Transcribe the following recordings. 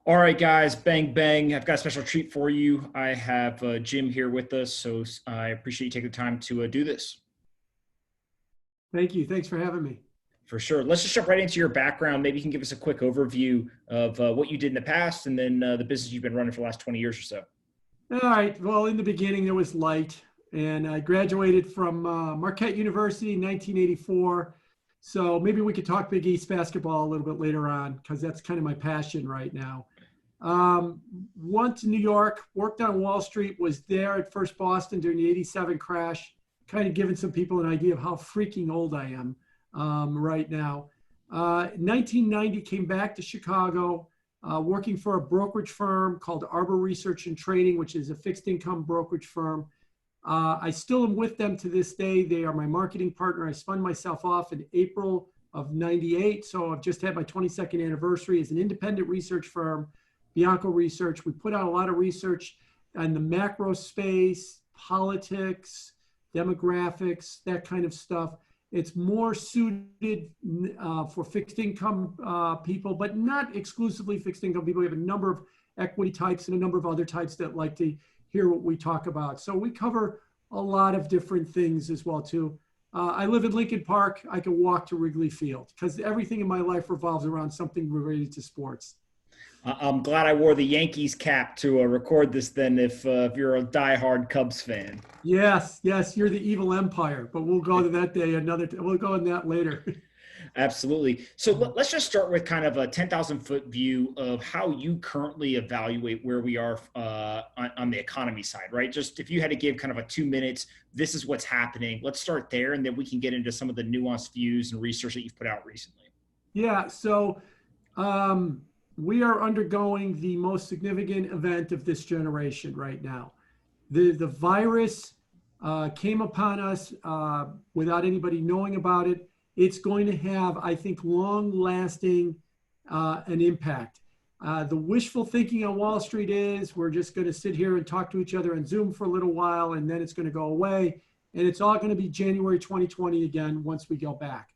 All right, guys, bang, bang. I've got a special treat for you. I have Jim here with us, so I appreciate you taking the time to do this. Thank you. Thanks for having me. For sure. Let's just jump right into your background. Maybe you can give us a quick overview of what you did in the past and then the business you've been running for the last 20 years or so. All right. Well, in the beginning, there was light, and I graduated from Marquette University in 1984. So maybe we could talk Big East basketball a little bit later on, because that's kind of my passion right now. Went to New York, worked on Wall Street, was there at First Boston during the 87 crash, kind of giving some people an idea of how freaking old I am right now. 1990, came back to Chicago, working for a brokerage firm called Arbor Research and Trading, which is a fixed income brokerage firm. I still am with them to this day. They are my marketing partner. I spun myself off in April of 98. So I've just had my 22nd anniversary as an independent research firm, Bianco Research. We put out a lot of research on the macro space, politics, demographics, that kind of stuff. It's more suited for fixed income people, but not exclusively fixed income people. We have a number of equity types and a number of other types that like to hear what we talk about. So we cover a lot of different things as well too. I live in Lincoln Park. I can walk to Wrigley Field because everything in my life revolves around something related to sports. I'm glad I wore the Yankees cap to record this then if you're a diehard Cubs fan. Yes, you're the evil empire, but we'll go to that day we'll go in that later. Absolutely. So let's just start with kind of a 10,000 foot view of how you currently evaluate where we are on the economy side, right? Just if you had to give kind of a 2 minutes, this is what's happening. Let's start there, and then we can get into some of the nuanced views and research that you've put out recently. Yeah. So we are undergoing the most significant event of this generation right now. The virus came upon us without anybody knowing about it. It's going to have, I think, long-lasting an impact. The wishful thinking on Wall Street is we're just going to sit here and talk to each other on Zoom for a little while, and then it's going to go away. And it's all going to be January 2020 again once we go back.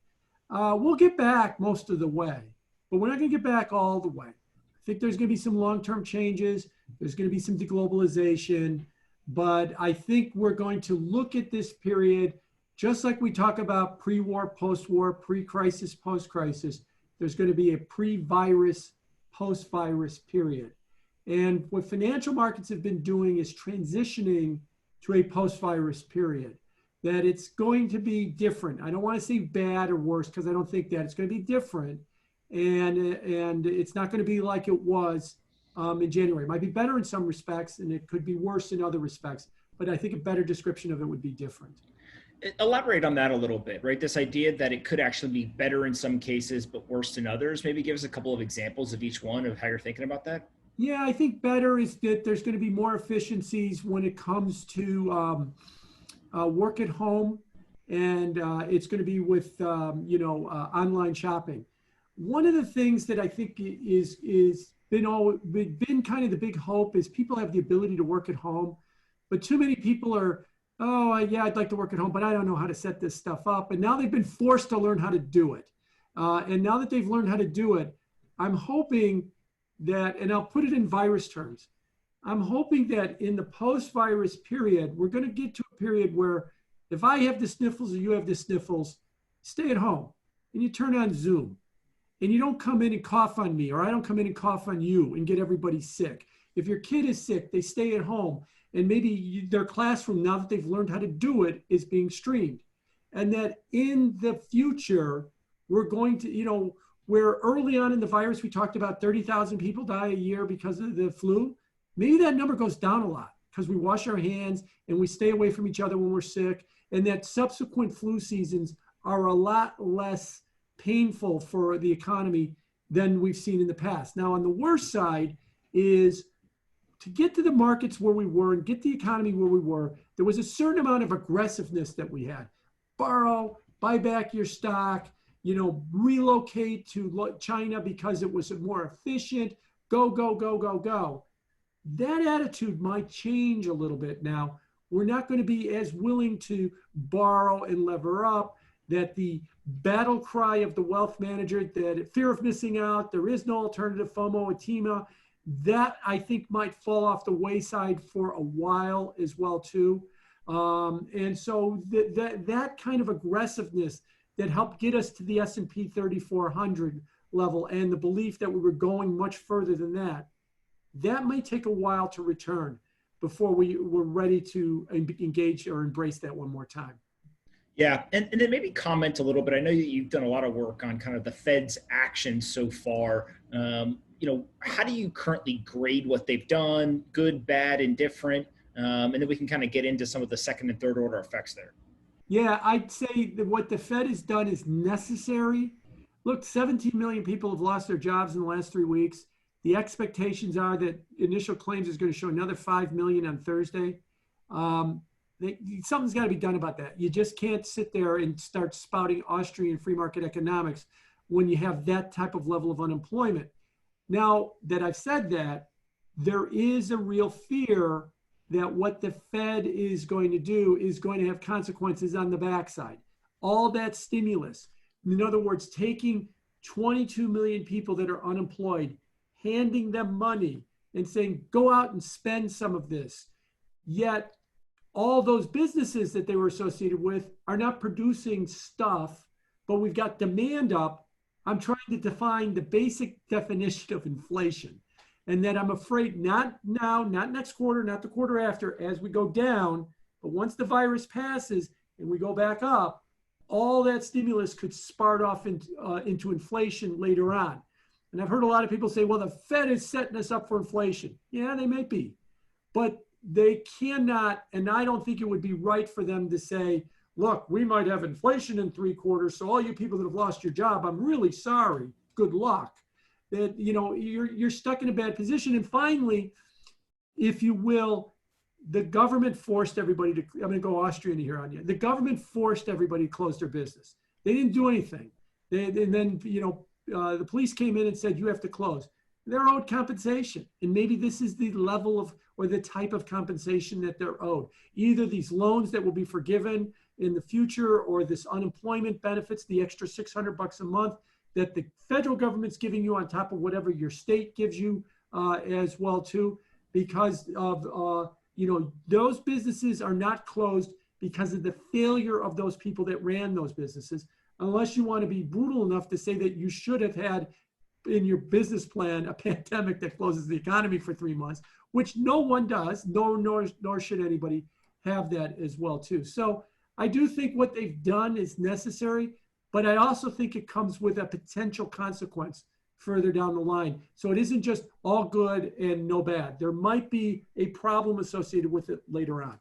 We'll get back most of the way, but we're not going to get back all the way. I think there's going to be some long-term changes. There's going to be some deglobalization. But I think we're going to look at this period just like we talk about pre-war, post-war, pre-crisis, post-crisis. There's going to be a pre-virus, post-virus period. And what financial markets have been doing is transitioning to a post-virus period. That it's going to be different. I don't want to say bad or worse because I don't think that. It's going to be different. And it's not going to be like it was in January. It might be better in some respects, and it could be worse in other respects. But I think a better description of it would be different. Elaborate on that a little bit, right? This idea that it could actually be better in some cases, but worse in others. Maybe give us a couple of examples of each one of how you're thinking about that. Yeah, I think better is that there's going to be more efficiencies when it comes to work at home, and it's going to be with online shopping. One of the things that I think is been kind of the big hope is people have the ability to work at home, but too many people are, yeah, I'd like to work at home, but I don't know how to set this stuff up. And now they've been forced to learn how to do it. And now that they've learned how to do it, I'm hoping that, and I'll put it in virus terms, I'm hoping that in the post-virus period, we're going to get to a period where if I have the sniffles or you have the sniffles, stay at home and you turn on Zoom and you don't come in and cough on me, or I don't come in and cough on you and get everybody sick. If your kid is sick, they stay at home. And maybe their classroom, now that they've learned how to do it, is being streamed. And that in the future, we're going to, where early on in the virus, we talked about 30,000 people die a year because of the flu. Maybe that number goes down a lot because we wash our hands and we stay away from each other when we're sick. And that subsequent flu seasons are a lot less painful for the economy than we've seen in the past. Now, on the worst side is to get to the markets where we were and get the economy where we were, there was a certain amount of aggressiveness that we had. Borrow, buy back your stock, relocate to China because it was more efficient, go, go, go, go, go. That attitude might change a little bit now. We're not going to be as willing to borrow and lever up, that the battle cry of the wealth manager, that fear of missing out, there is no alternative, FOMO, ETIMA, That I think might fall off the wayside for a while as well too. And so that kind of aggressiveness that helped get us to the S&P 3400 level and the belief that we were going much further than that, that may take a while to return before we were ready to engage or embrace that one more time. Yeah, and then maybe comment a little bit. I know that you've done a lot of work on kind of the Fed's actions so far. How do you currently grade what they've done, good, bad, indifferent? And then we can kind of get into some of the second and third order effects there. Yeah, I'd say that what the Fed has done is necessary. Look, 17 million people have lost their jobs in the last 3 weeks. The expectations are that initial claims is going to show another 5 million on Thursday. Something's got to be done about that. You just can't sit there and start spouting Austrian free market economics when you have that type of level of unemployment. Now that I've said that, there is a real fear that what the Fed is going to do is going to have consequences on the backside. All that stimulus, in other words, taking 22 million people that are unemployed, handing them money and saying, go out and spend some of this. Yet all those businesses that they were associated with are not producing stuff, but we've got demand up. I'm trying to define the basic definition of inflation. And that I'm afraid not now, not next quarter, not the quarter after, as we go down, but once the virus passes and we go back up, all that stimulus could spark off into inflation later on. And I've heard a lot of people say, well, the Fed is setting us up for inflation. Yeah, they may be, but they cannot, and I don't think it would be right for them to say, look, we might have inflation in 3 quarters, so all you people that have lost your job, I'm really sorry, good luck. That, you're stuck in a bad position. And finally, if you will, the government forced everybody to, I'm going to go Austrian here on you. The government forced everybody to close their business. They didn't do anything. And then, the police came in and said, you have to close. They're owed compensation. And maybe this is the level of, or the type of compensation that they're owed. Either these loans that will be forgiven in the future, or this unemployment benefits, the extra $600 a month that the federal government's giving you on top of whatever your state gives you as well too, because of, those businesses are not closed because of the failure of those people that ran those businesses, unless you want to be brutal enough to say that you should have had in your business plan a pandemic that closes the economy for 3 months, which no one does, nor should anybody have that as well too. So I do think what they've done is necessary, but I also think it comes with a potential consequence further down the line. So it isn't just all good and no bad. There might be a problem associated with it later on.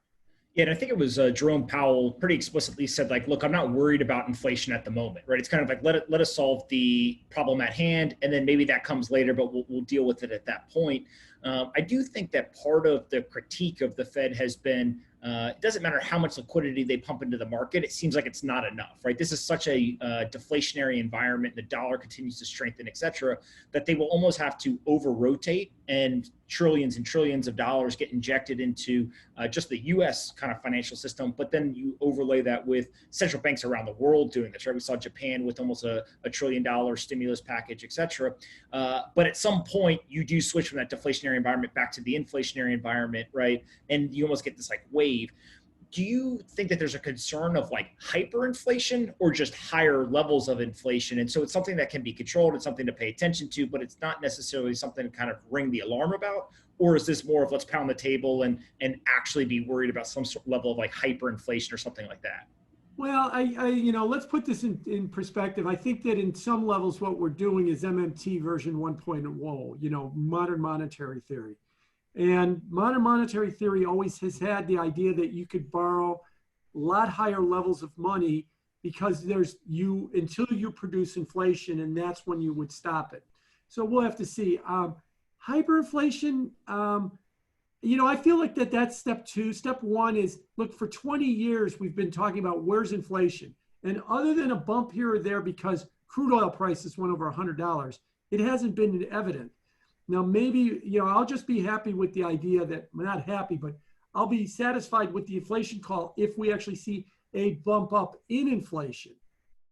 Yeah, and I think it was Jerome Powell pretty explicitly said, like, look, I'm not worried about inflation at the moment, right? It's kind of like, let us solve the problem at hand, and then maybe that comes later, but we'll deal with it at that point. I do think that part of the critique of the Fed has been, it doesn't matter how much liquidity they pump into the market, it seems like it's not enough, right? This is such a deflationary environment, the dollar continues to strengthen, et cetera, that they will almost have to over-rotate, and trillions and trillions of dollars get injected into just the U.S. kind of financial system. But then you overlay that with central banks around the world doing this, right? We saw Japan with almost a $1 trillion stimulus package, et cetera. But at some point, you do switch from that deflationary environment back to the inflationary environment, right? And you almost get this like wave. Do you think that there's a concern of like hyperinflation or just higher levels of inflation? And so it's something that can be controlled, it's something to pay attention to, but it's not necessarily something to kind of ring the alarm about? Or is this more of let's pound the table and actually be worried about some sort of level of like hyperinflation or something like that? Well, let's put this in perspective. I think that in some levels, what we're doing is MMT version 1.0, modern monetary theory. And modern monetary theory always has had the idea that you could borrow a lot higher levels of money because until you produce inflation, and that's when you would stop it. So we'll have to see. Hyperinflation, I feel like that's step 2. Step 1 is, look, for 20 years, we've been talking about where's inflation. And other than a bump here or there because crude oil prices went over $100, it hasn't been evident. Now, maybe, I'll just be happy with the idea that, I'm not happy, but I'll be satisfied with the inflation call if we actually see a bump up in inflation.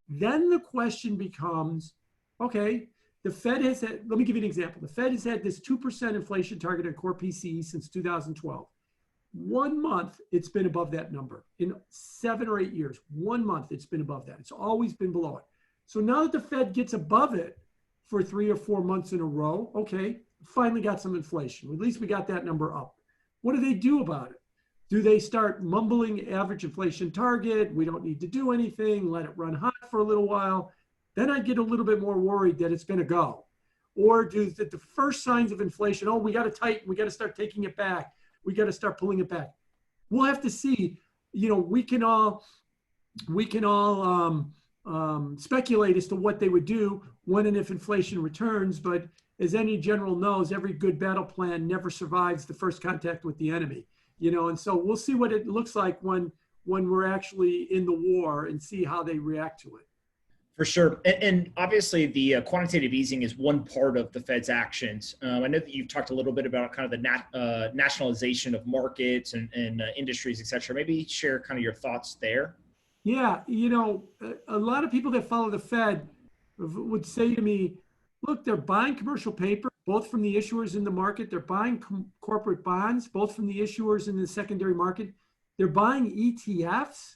Then the question becomes, okay, The Fed has had, let me give you an example. The Fed has had this 2% inflation target on core PCE since 2012. 1 month, it's been above that number. In 7 or 8 years, 1 month, it's been above that. It's always been below it. So now that the Fed gets above it for 3 or 4 months in a row, okay, finally got some inflation. At least we got that number up. What do they do about it? Do they start mumbling average inflation target? We don't need to do anything. Let it run hot for a little while. Then I get a little bit more worried that it's going to go. Or do the first signs of inflation, oh, we got to tighten. We got to start taking it back. We got to start pulling it back. We'll have to see. You know, we can all speculate as to what they would do when and if inflation returns. But as any general knows, every good battle plan never survives the first contact with the enemy. You know, and so we'll see what it looks like when we're actually in the war and see how they react to it. For sure. And obviously the quantitative easing is one part of the Fed's actions. I know that you've talked a little bit about kind of the nationalization of markets and industries, et cetera. Maybe share kind of your thoughts there. Yeah. You know, a lot of people that follow the Fed would say to me, look, they're buying commercial paper, both from the issuers in the market. They're buying corporate bonds, both from the issuers in the secondary market. They're buying ETFs.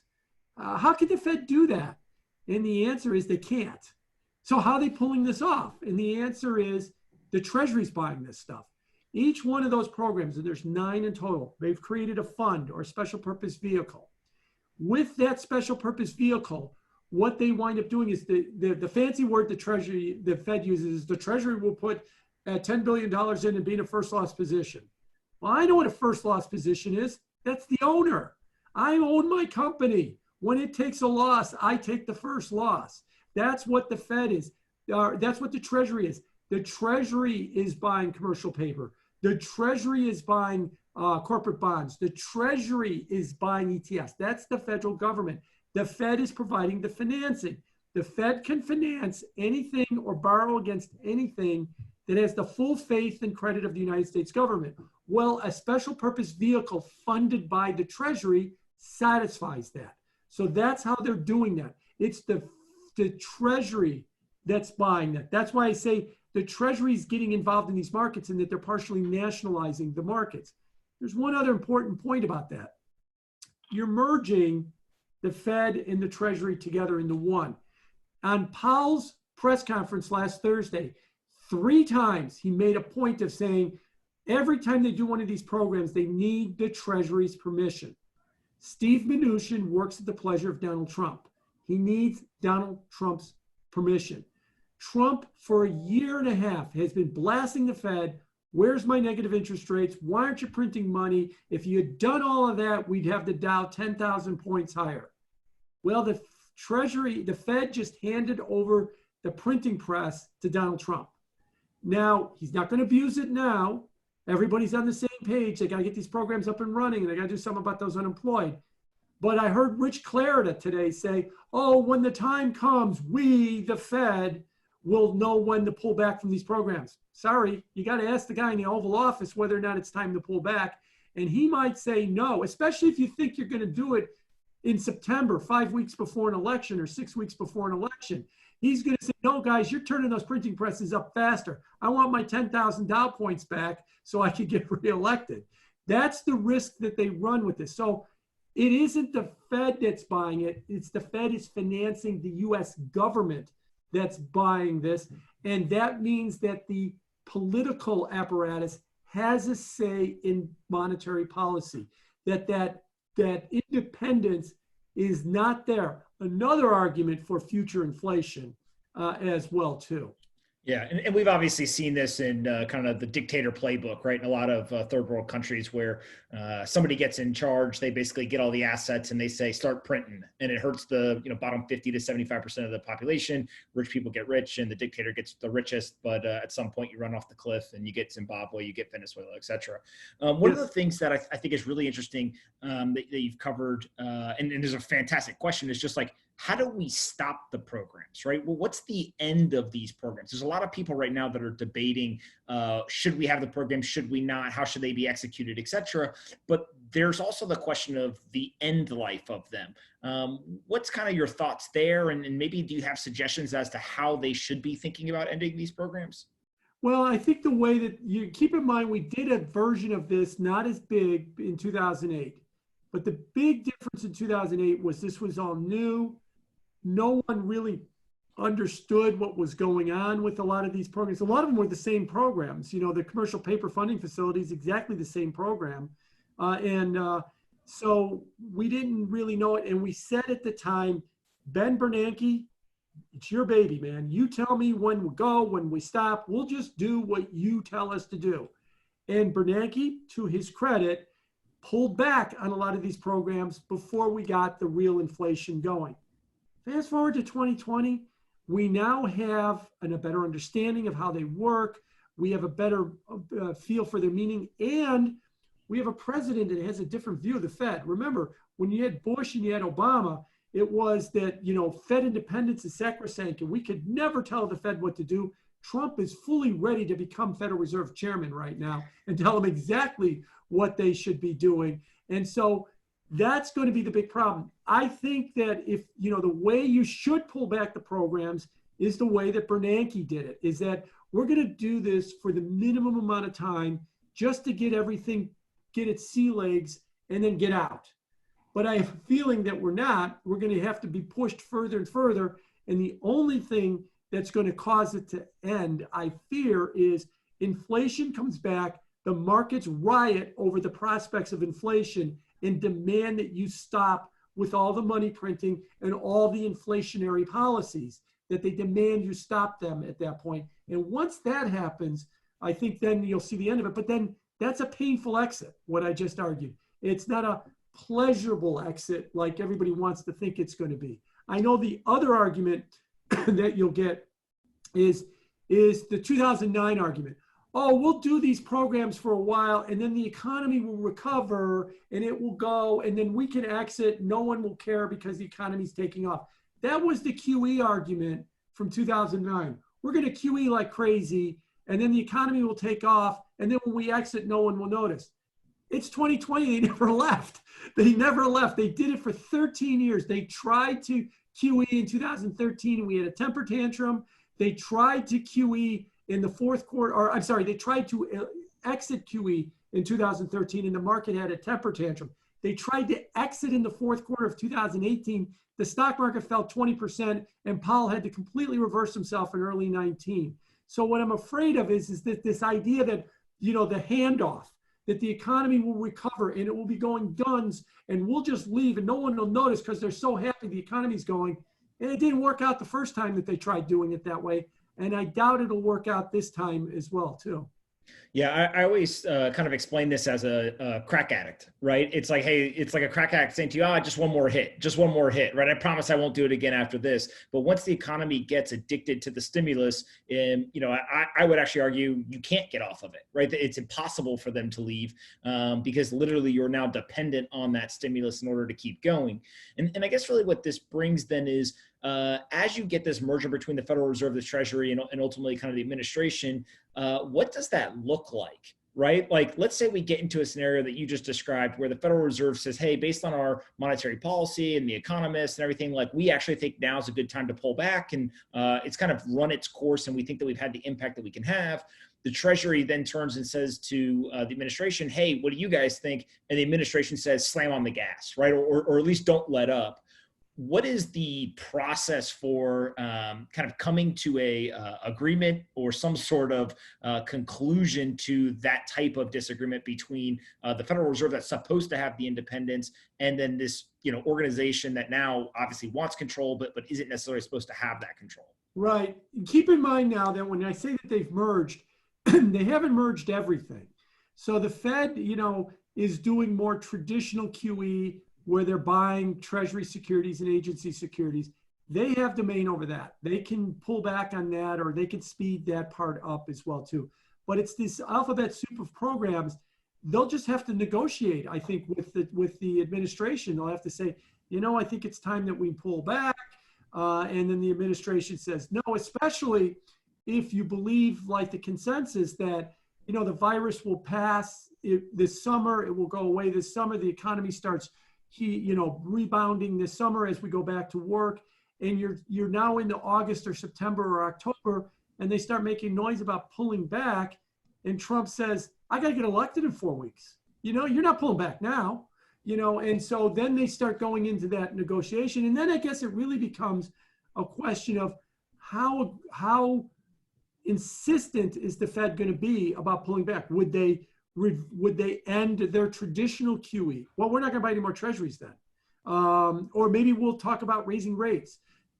How could the Fed do that? And the answer is they can't. So how are they pulling this off? And the answer is the Treasury's buying this stuff. Each one of those programs, and there's 9 in total, they've created a fund or a special purpose vehicle. With that special purpose vehicle, what they wind up doing is the fancy word the Fed uses is the Treasury will put $10 billion in and be in a first loss position. Well, I know what a first loss position is. That's the owner. I own my company. When it takes a loss, I take the first loss. That's what the Fed is. That's what the Treasury is. The Treasury is buying commercial paper. The Treasury is buying corporate bonds. The Treasury is buying ETFs. That's the federal government. The Fed is providing the financing. The Fed can finance anything or borrow against anything that has the full faith and credit of the United States government. Well, a special purpose vehicle funded by the Treasury satisfies that. So that's how they're doing that. It's the Treasury that's buying that. That's why I say the Treasury is getting involved in these markets and that they're partially nationalizing the markets. There's one other important point about that. You're merging the Fed and the Treasury together into one. On Powell's press conference last Thursday, 3 times he made a point of saying every time they do one of these programs, they need the Treasury's permission. Steve Mnuchin works at the pleasure of Donald Trump. He needs Donald Trump's permission. Trump, for 1.5 years, has been blasting the Fed. Where's my negative interest rates? Why aren't you printing money? If you had done all of that, we'd have the Dow 10,000 points higher. Well, the Fed just handed over the printing press to Donald Trump. Now, he's not going to abuse it now. Everybody's on the same page. They got to get these programs up and running, and they got to do something about those unemployed. But I heard Rich Clarida today say, oh, when the time comes, we, the Fed, will know when to pull back from these programs. Sorry, you got to ask the guy in the Oval Office whether or not it's time to pull back. And he might say no, especially if you think you're going to do it in September, 5 weeks before an election or 6 weeks before an election. He's going to say, no, guys, you're turning those printing presses up faster. I want my 10,000 Dow points back so I can get reelected. That's the risk that they run with this. So it isn't the Fed that's buying it. It's the Fed is financing the U.S. government that's buying this. And that means that the political apparatus has a say in monetary policy, that independence is not there. Another argument for future inflation as well, too. Yeah, and we've obviously seen this in kind of the dictator playbook, right? In a lot of third world countries where somebody gets in charge, they basically get all the assets and they say, start printing. And it hurts the bottom 50 to 75% of the population. Rich people get rich and the dictator gets the richest. But at some point you run off the cliff and you get Zimbabwe, you get Venezuela, et cetera. One of the things that I think is really interesting that you've covered, and there's a fantastic question, is just like, how do we stop the programs, right? Well, what's the end of these programs? There's a lot of people right now that are debating, should we have the program? Should we not? How should they be executed, et cetera? But there's also the question of the end life of them. What's kind of your thoughts there? And maybe do you have suggestions as to how they should be thinking about ending these programs? Well, I think the way that you keep in mind, we did a version of this, not as big in 2008, but the big difference in 2008 was this was all new. No one really understood what was going on with a lot of these programs. A lot of them were the same programs. You know, the commercial paper funding facility is exactly the same program. So we didn't really know it. And we said at the time, Ben Bernanke, it's your baby, man. You tell me when we go, when we stop. We'll just do what you tell us to do. And Bernanke, to his credit, pulled back on a lot of these programs before we got the real inflation going. Fast forward to 2020, we now have a better understanding of how they work. We have a better feel for their meaning, and we have a president that has a different view of the Fed. Remember, when you had Bush and you had Obama, it was that, you know, Fed independence is sacrosanct, and we could never tell the Fed what to do. Trump is fully ready to become Federal Reserve Chairman right now and tell them exactly what they should be doing. And so that's going to be the big problem. I think that if, you know, the way you should pull back the programs is the way that Bernanke did it, is that we're going to do this for the minimum amount of time just to get everything, get its sea legs, and then get out. But I have a feeling that we're not. We're going to have to be pushed further and further. And the only thing that's going to cause it to end, I fear, is inflation comes back, the markets riot over the prospects of inflation and demand that you stop with all the money printing and all the inflationary policies, that they demand you stop them at that point. And once that happens, I think then you'll see the end of it. But then that's a painful exit, what I just argued. It's not a pleasurable exit like everybody wants to think it's going to be. I know the other argument that you'll get is the 2009 argument. Oh, we'll do these programs for a while and then the economy will recover and it will go and then we can exit. No one will care because the economy's taking off. That was the QE argument from 2009. We're going to QE like crazy and then the economy will take off. And then when we exit, no one will notice. It's 2020. They never left. They never left. They did it for 13 years. They tried to QE in 2013 and we had a temper tantrum. They tried to QE in the fourth quarter, or I'm sorry, they tried to exit QE in 2013 and the market had a temper tantrum. They tried to exit in the fourth quarter of 2018. The stock market fell 20% and Powell had to completely reverse himself in early 19. So what I'm afraid of is that this idea that, you know, the handoff, that the economy will recover and it will be going guns and we'll just leave and no one will notice because they're so happy the economy's going. And it didn't work out the first time that they tried doing it that way. And I doubt it'll work out this time as well, too. Yeah, I always kind of explain this as a crack addict, right? It's like, hey, it's like a crack addict saying to you, just one more hit, right? I promise I won't do it again after this. But once the economy gets addicted to the stimulus, you know, I would actually argue you can't get off of it, right? It's impossible for them to leave because literally you're now dependent on that stimulus in order to keep going. And I guess really what this brings then is, as you get this merger between the Federal Reserve, the Treasury, and ultimately kind of the administration, what does that look like, right? Like, let's say we get into a scenario that you just described where the Federal Reserve says, hey, based on our monetary policy and the economists and everything, like we actually think now is a good time to pull back and it's kind of run its course and we think that we've had the impact that we can have. The Treasury then turns and says to the administration, hey, what do you guys think? And the administration says, slam on the gas, right? Or at least don't let up. What is the process for kind of coming to a agreement or some sort of conclusion to that type of disagreement between the Federal Reserve that's supposed to have the independence and then this, you know, organization that now obviously wants control but isn't necessarily supposed to have that control? Right. Keep in mind now that when I say that they've merged, they haven't merged everything. So the Fed, you know, is doing more traditional QE where they're buying Treasury securities and agency securities. They have domain over that. They can pull back on that or they can speed that part up as well too. But it's this alphabet soup of programs. They'll just have to negotiate, I think, with the administration. They'll have to say, you know, I think it's time that we pull back. And then the administration says no, especially if you believe, like the consensus, that, you know, the virus will pass this summer. It will go away this summer. The economy starts, rebounding this summer as we go back to work. And you're now into August or September or October, and they start making noise about pulling back. And Trump says, I got to get elected in 4 weeks. You're not pulling back now. And so then they start going into that negotiation. And then I guess it really becomes a question of how insistent is the Fed going to be about pulling back? Would they end their traditional QE? Well, we're not going to buy any more treasuries then. Or maybe we'll talk about raising rates.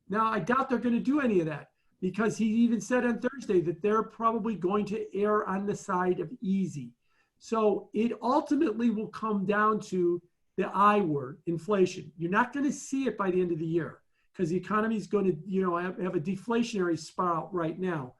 Now, I doubt they're going to do any of that, because he even said on Thursday that they're probably going to err on the side of easy. So it ultimately will come down to the I word, inflation. You're not going to see it by the end of the year, because the economy is going to, have a deflationary spiral right now.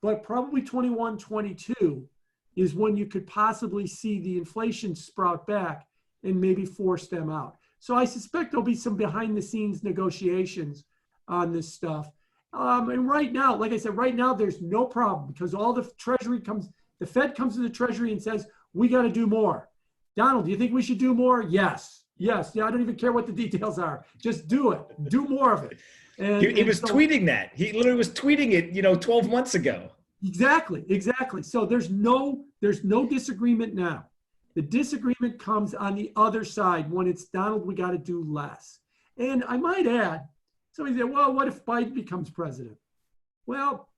But probably 21, 22 is when you could possibly see the inflation sprout back and maybe force them out. So I suspect there'll be some behind the scenes negotiations on this stuff. And right now, like I said, right now there's no problem, because all the the Fed comes to the Treasury and says, we got to do more. Donald, do you think we should do more? Yes. Yes. Yeah, I don't even care what the details are. Just do it. Do more of it. And he was tweeting that. He literally was tweeting it, 12 months ago. Exactly. So there's no disagreement now. The disagreement comes on the other side when it's, Donald, we got to do less. And I might add, somebody said, well, what if Biden becomes president? Well,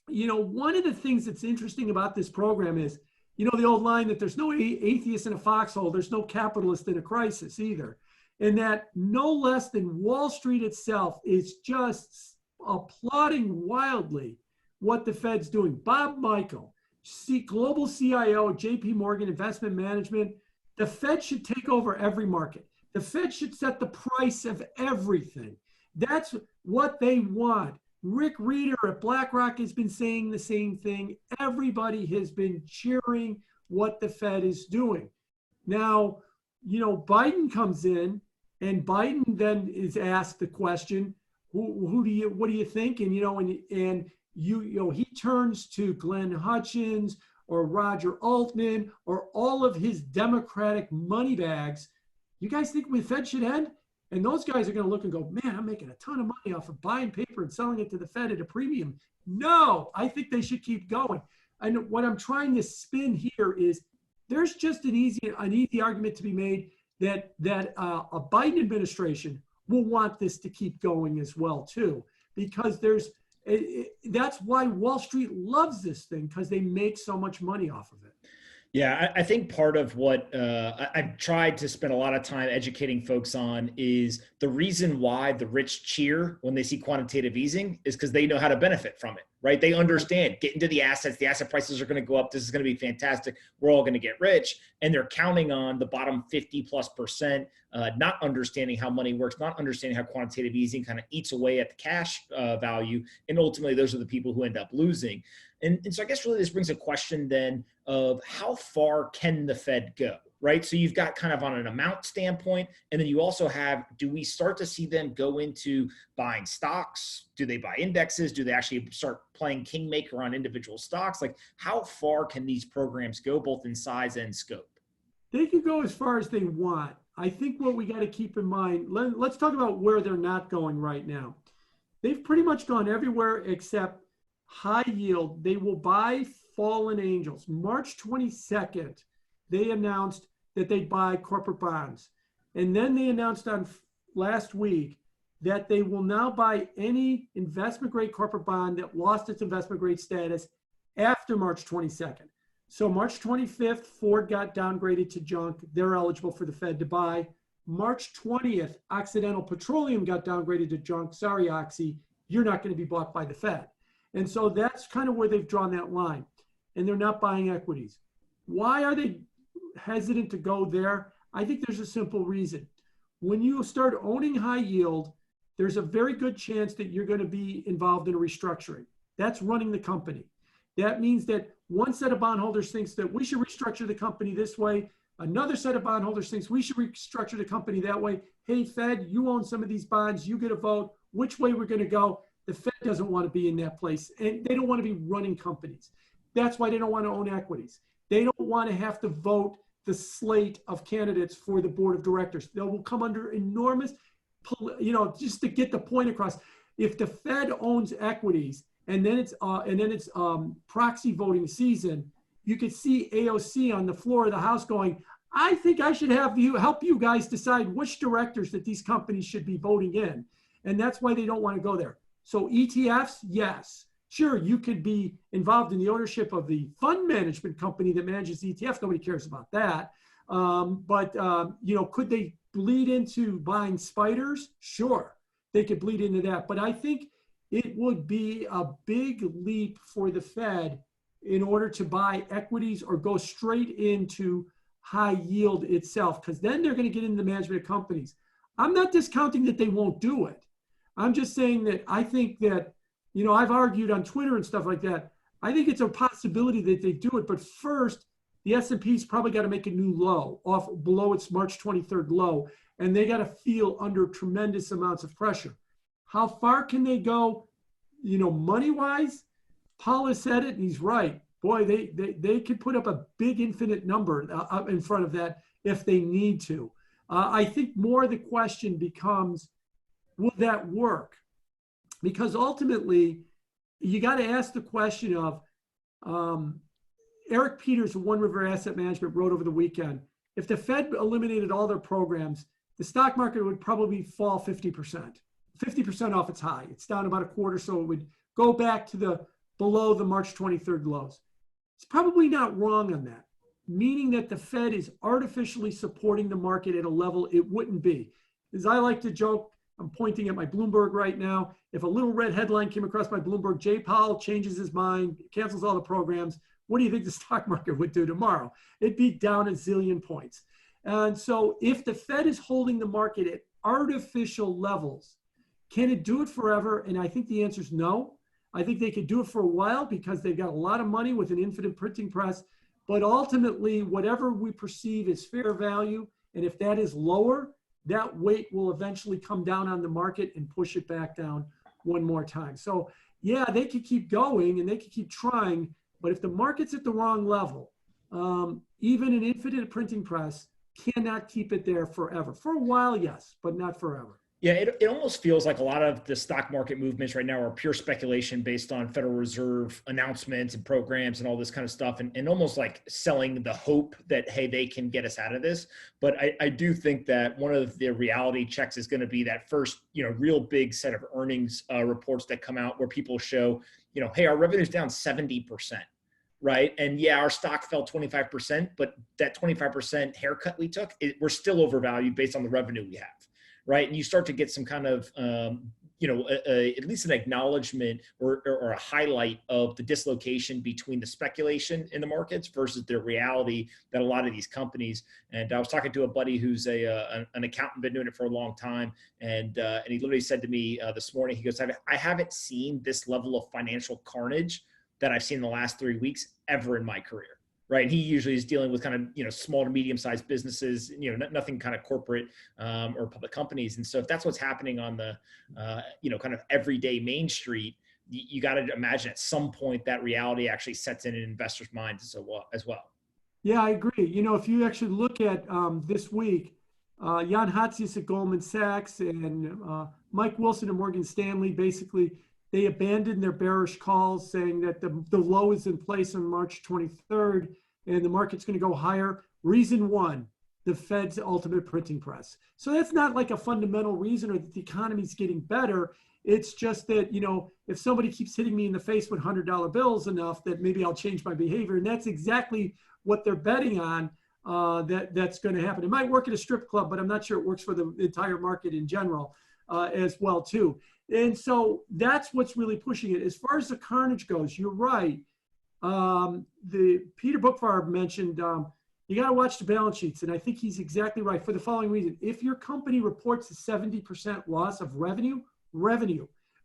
one of the things that's interesting about this program is, the old line that there's no atheist in a foxhole, there's no capitalist in a crisis either. And that no less than Wall Street itself is just applauding wildly what the Fed's doing. Bob Michael, global CIO, JP Morgan Investment Management, the Fed should take over every market. The Fed should set the price of everything. That's what they want. Rick Reeder at BlackRock has been saying the same thing. Everybody has been cheering what the Fed is doing. Now, Biden comes in, and Biden then is asked the question, what do you think? And, he turns to Glenn Hutchins or Roger Altman or all of his Democratic money bags. You guys think the Fed should end? And those guys are going to look and go, man, I'm making a ton of money off of buying paper and selling it to the Fed at a premium. No, I think they should keep going. And what I'm trying to spin here is there's just an easy argument to be made that a Biden administration will want this to keep going as well, too, because that's why Wall Street loves this thing, because they make so much money off of it. Yeah, I think part of what I've tried to spend a lot of time educating folks on is the reason why the rich cheer when they see quantitative easing is because they know how to benefit from it, right? They understand, get into the assets prices are going to go up. This is going to be fantastic. We're all going to get rich. And they're counting on the bottom 50+%, not understanding how money works, not understanding how quantitative easing kind of eats away at the cash value. And ultimately, those are the people who end up losing. And so I guess really this brings a question then of how far can the Fed go, right? So you've got kind of on an amount standpoint, and then you also have, do we start to see them go into buying stocks? Do they buy indexes? Do they actually start playing kingmaker on individual stocks? Like, how far can these programs go, both in size and scope? They can go as far as they want. I think what we got to keep in mind, let's talk about where they're not going right now. They've pretty much gone everywhere except high yield. They will buy fallen angels. March 22nd, they announced that they'd buy corporate bonds. And then they announced on last week that they will now buy any investment grade corporate bond that lost its investment grade status after March 22nd. So March 25th, Ford got downgraded to junk. They're eligible for the Fed to buy. March 20th, Occidental Petroleum got downgraded to junk. Sorry, Oxy, you're not going to be bought by the Fed. And so that's kind of where they've drawn that line. And they're not buying equities. Why are they hesitant to go there? I think there's a simple reason. When you start owning high yield, there's a very good chance that you're going to be involved in a restructuring. That's running the company. That means that one set of bondholders thinks that we should restructure the company this way. Another set of bondholders thinks we should restructure the company that way. Hey, Fed, you own some of these bonds. You get a vote. Which way we're going to go? The Fed doesn't want to be in that place, and they don't want to be running companies. That's why they don't want to own equities. They don't want to have to vote the slate of candidates for the board of directors. They will come under enormous, just to get the point across. If the Fed owns equities and then it's proxy voting season, you could see AOC on the floor of the House going, I think I should help you guys decide which directors that these companies should be voting in. And that's why they don't want to go there. So ETFs, yes. Sure, you could be involved in the ownership of the fund management company that manages ETFs. Nobody cares about that. Could they bleed into buying spiders? Sure, they could bleed into that. But I think it would be a big leap for the Fed in order to buy equities or go straight into high yield itself, because then they're going to get into the management of companies. I'm not discounting that they won't do it. I'm just saying that I think that, I've argued on Twitter and stuff like that. I think it's a possibility that they do it, but first, the S&P's probably got to make a new low off below its March 23rd low, and they got to feel under tremendous amounts of pressure. How far can they go, money-wise? Paul has said it, and he's right. Boy, they could put up a big infinite number up in front of that if they need to. I think more the question becomes, will that work? Because ultimately, you got to ask the question of, Eric Peters of One River Asset Management wrote over the weekend, if the Fed eliminated all their programs, the stock market would probably fall 50% off its high. It's down about a quarter, so it would go back to below the March 23rd lows. It's probably not wrong on that, meaning that the Fed is artificially supporting the market at a level it wouldn't be. As I like to joke, I'm pointing at my Bloomberg right now. If a little red headline came across my Bloomberg, Jay Powell changes his mind, cancels all the programs, what do you think the stock market would do tomorrow? It'd be down a zillion points. And so if the Fed is holding the market at artificial levels, can it do it forever? And I think the answer is no. I think they could do it for a while because they've got a lot of money with an infinite printing press. But ultimately, whatever we perceive as fair value, and if that is lower, that weight will eventually come down on the market and push it back down one more time. So yeah, they could keep going and they could keep trying, but if the market's at the wrong level, even an infinite printing press cannot keep it there forever. For a while, yes, but not forever. Yeah, it almost feels like a lot of the stock market movements right now are pure speculation based on Federal Reserve announcements and programs and all this kind of stuff, and almost like selling the hope that, hey, they can get us out of this. But I do think that one of the reality checks is going to be that first, real big set of earnings reports that come out where people show, hey, our revenue's down 70%. Right. And yeah, our stock fell 25%, but that 25% haircut we took, we're still overvalued based on the revenue we have. Right. And you start to get some kind of, at least an acknowledgement or a highlight of the dislocation between the speculation in the markets versus the reality that a lot of these companies. And I was talking to a buddy who's an accountant, been doing it for a long time. And he literally said to me this morning, he goes, I haven't seen this level of financial carnage that I've seen in the last 3 weeks ever in my career. Right. And he usually is dealing with kind of, small to medium sized businesses, nothing kind of corporate or public companies. And so if that's what's happening on the, kind of everyday Main Street, you got to imagine at some point that reality actually sets in investors' minds as well. Yeah, I agree. If you actually look at this week, Jan Hatzius at Goldman Sachs and Mike Wilson at Morgan Stanley, basically, they abandoned their bearish calls saying that the low is in place on March 23rd and the market's going to go higher. Reason one, the Fed's ultimate printing press. So that's not like a fundamental reason or that the economy's getting better. It's just that, if somebody keeps hitting me in the face with $100 bills enough that maybe I'll change my behavior. And that's exactly what they're betting on that's going to happen. It might work at a strip club, but I'm not sure it works for the entire market in general as well, too. And so that's what's really pushing it. As far as the carnage goes, you're right. The Peter Bookfarb mentioned you got to watch the balance sheets. And I think he's exactly right for the following reason. If your company reports a 70% loss of revenue,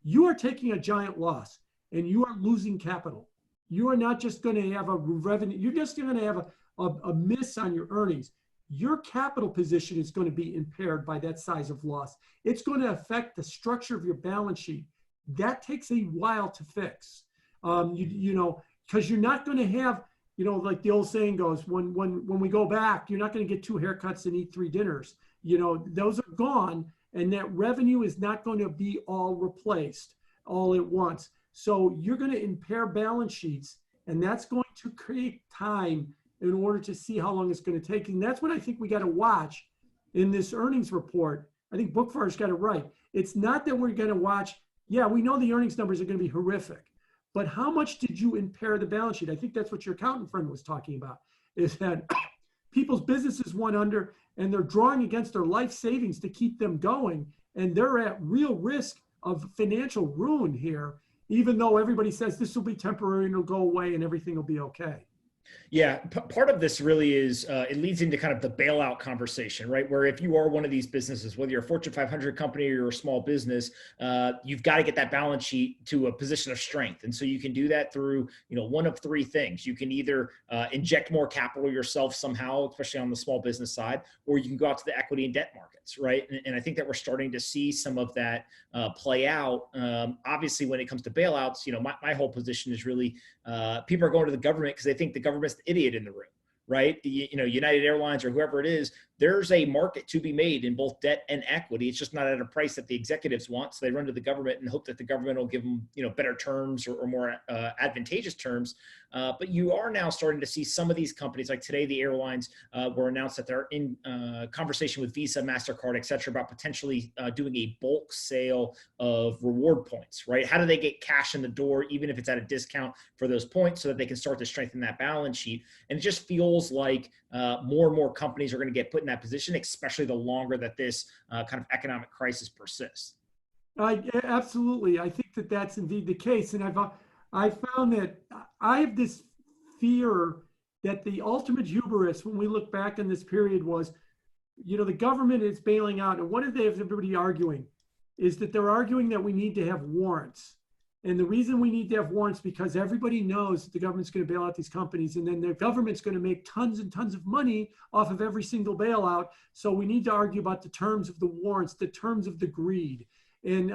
you are taking a giant loss and you are losing capital. You are not just going to have a revenue. You're just going to have a miss on your earnings. Your capital position is going to be impaired by that size of loss. It's going to affect the structure of your balance sheet. That takes a while to fix, because you're not going to have you know, like the old saying goes, when we go back, you're not going to get 2 haircuts and eat 3 dinners. You know, those are gone, and that revenue is not going to be all replaced all at once. So you're going to impair balance sheets, and that's going to create time in order to see how long it's going to take. And that's what I think we got to watch in this earnings report. I think Bookfire's got it right. It's not that we're going to watch, yeah, we know the earnings numbers are going to be horrific, but how much did you impair the balance sheet? I think that's what your accountant friend was talking about, is that people's businesses went under and they're drawing against their life savings to keep them going. And they're at real risk of financial ruin here, even though everybody says this will be temporary and it'll go away and everything will be okay. Yeah, part of this really is it leads into kind of the bailout conversation, right? Where if you are one of these businesses, whether you're a Fortune 500 company or you're a small business, you've got to get that balance sheet to a position of strength. And so you can do that through, one of 3 things. You can either inject more capital yourself somehow, especially on the small business side, or you can go out to the equity and debt markets, right? And I think that we're starting to see some of that play out. Obviously, when it comes to bailouts, my whole position is really people are going to the government because they think the government's the idiot in the room, right? United Airlines or whoever it is, there's a market to be made in both debt and equity. It's just not at a price that the executives want. So they run to the government and hope that the government will give them, better terms or more advantageous terms. But you are now starting to see some of these companies, like today, the airlines were announced that they're in conversation with Visa, MasterCard, et cetera, about potentially doing a bulk sale of reward points, right? How do they get cash in the door, even if it's at a discount for those points, so that they can start to strengthen that balance sheet? And it just feels like more and more companies are going to get put in that position, especially the longer that this kind of economic crisis persists. Absolutely. I think that that's indeed the case. And I found that I have this fear that the ultimate hubris, when we look back in this period, was, the government is bailing out. And what is everybody arguing? Is that they're arguing that we need to have warrants. And the reason we need to have warrants, because everybody knows that the government's going to bail out these companies, and then the government's going to make tons and tons of money off of every single bailout. So we need to argue about the terms of the warrants, the terms of the greed. And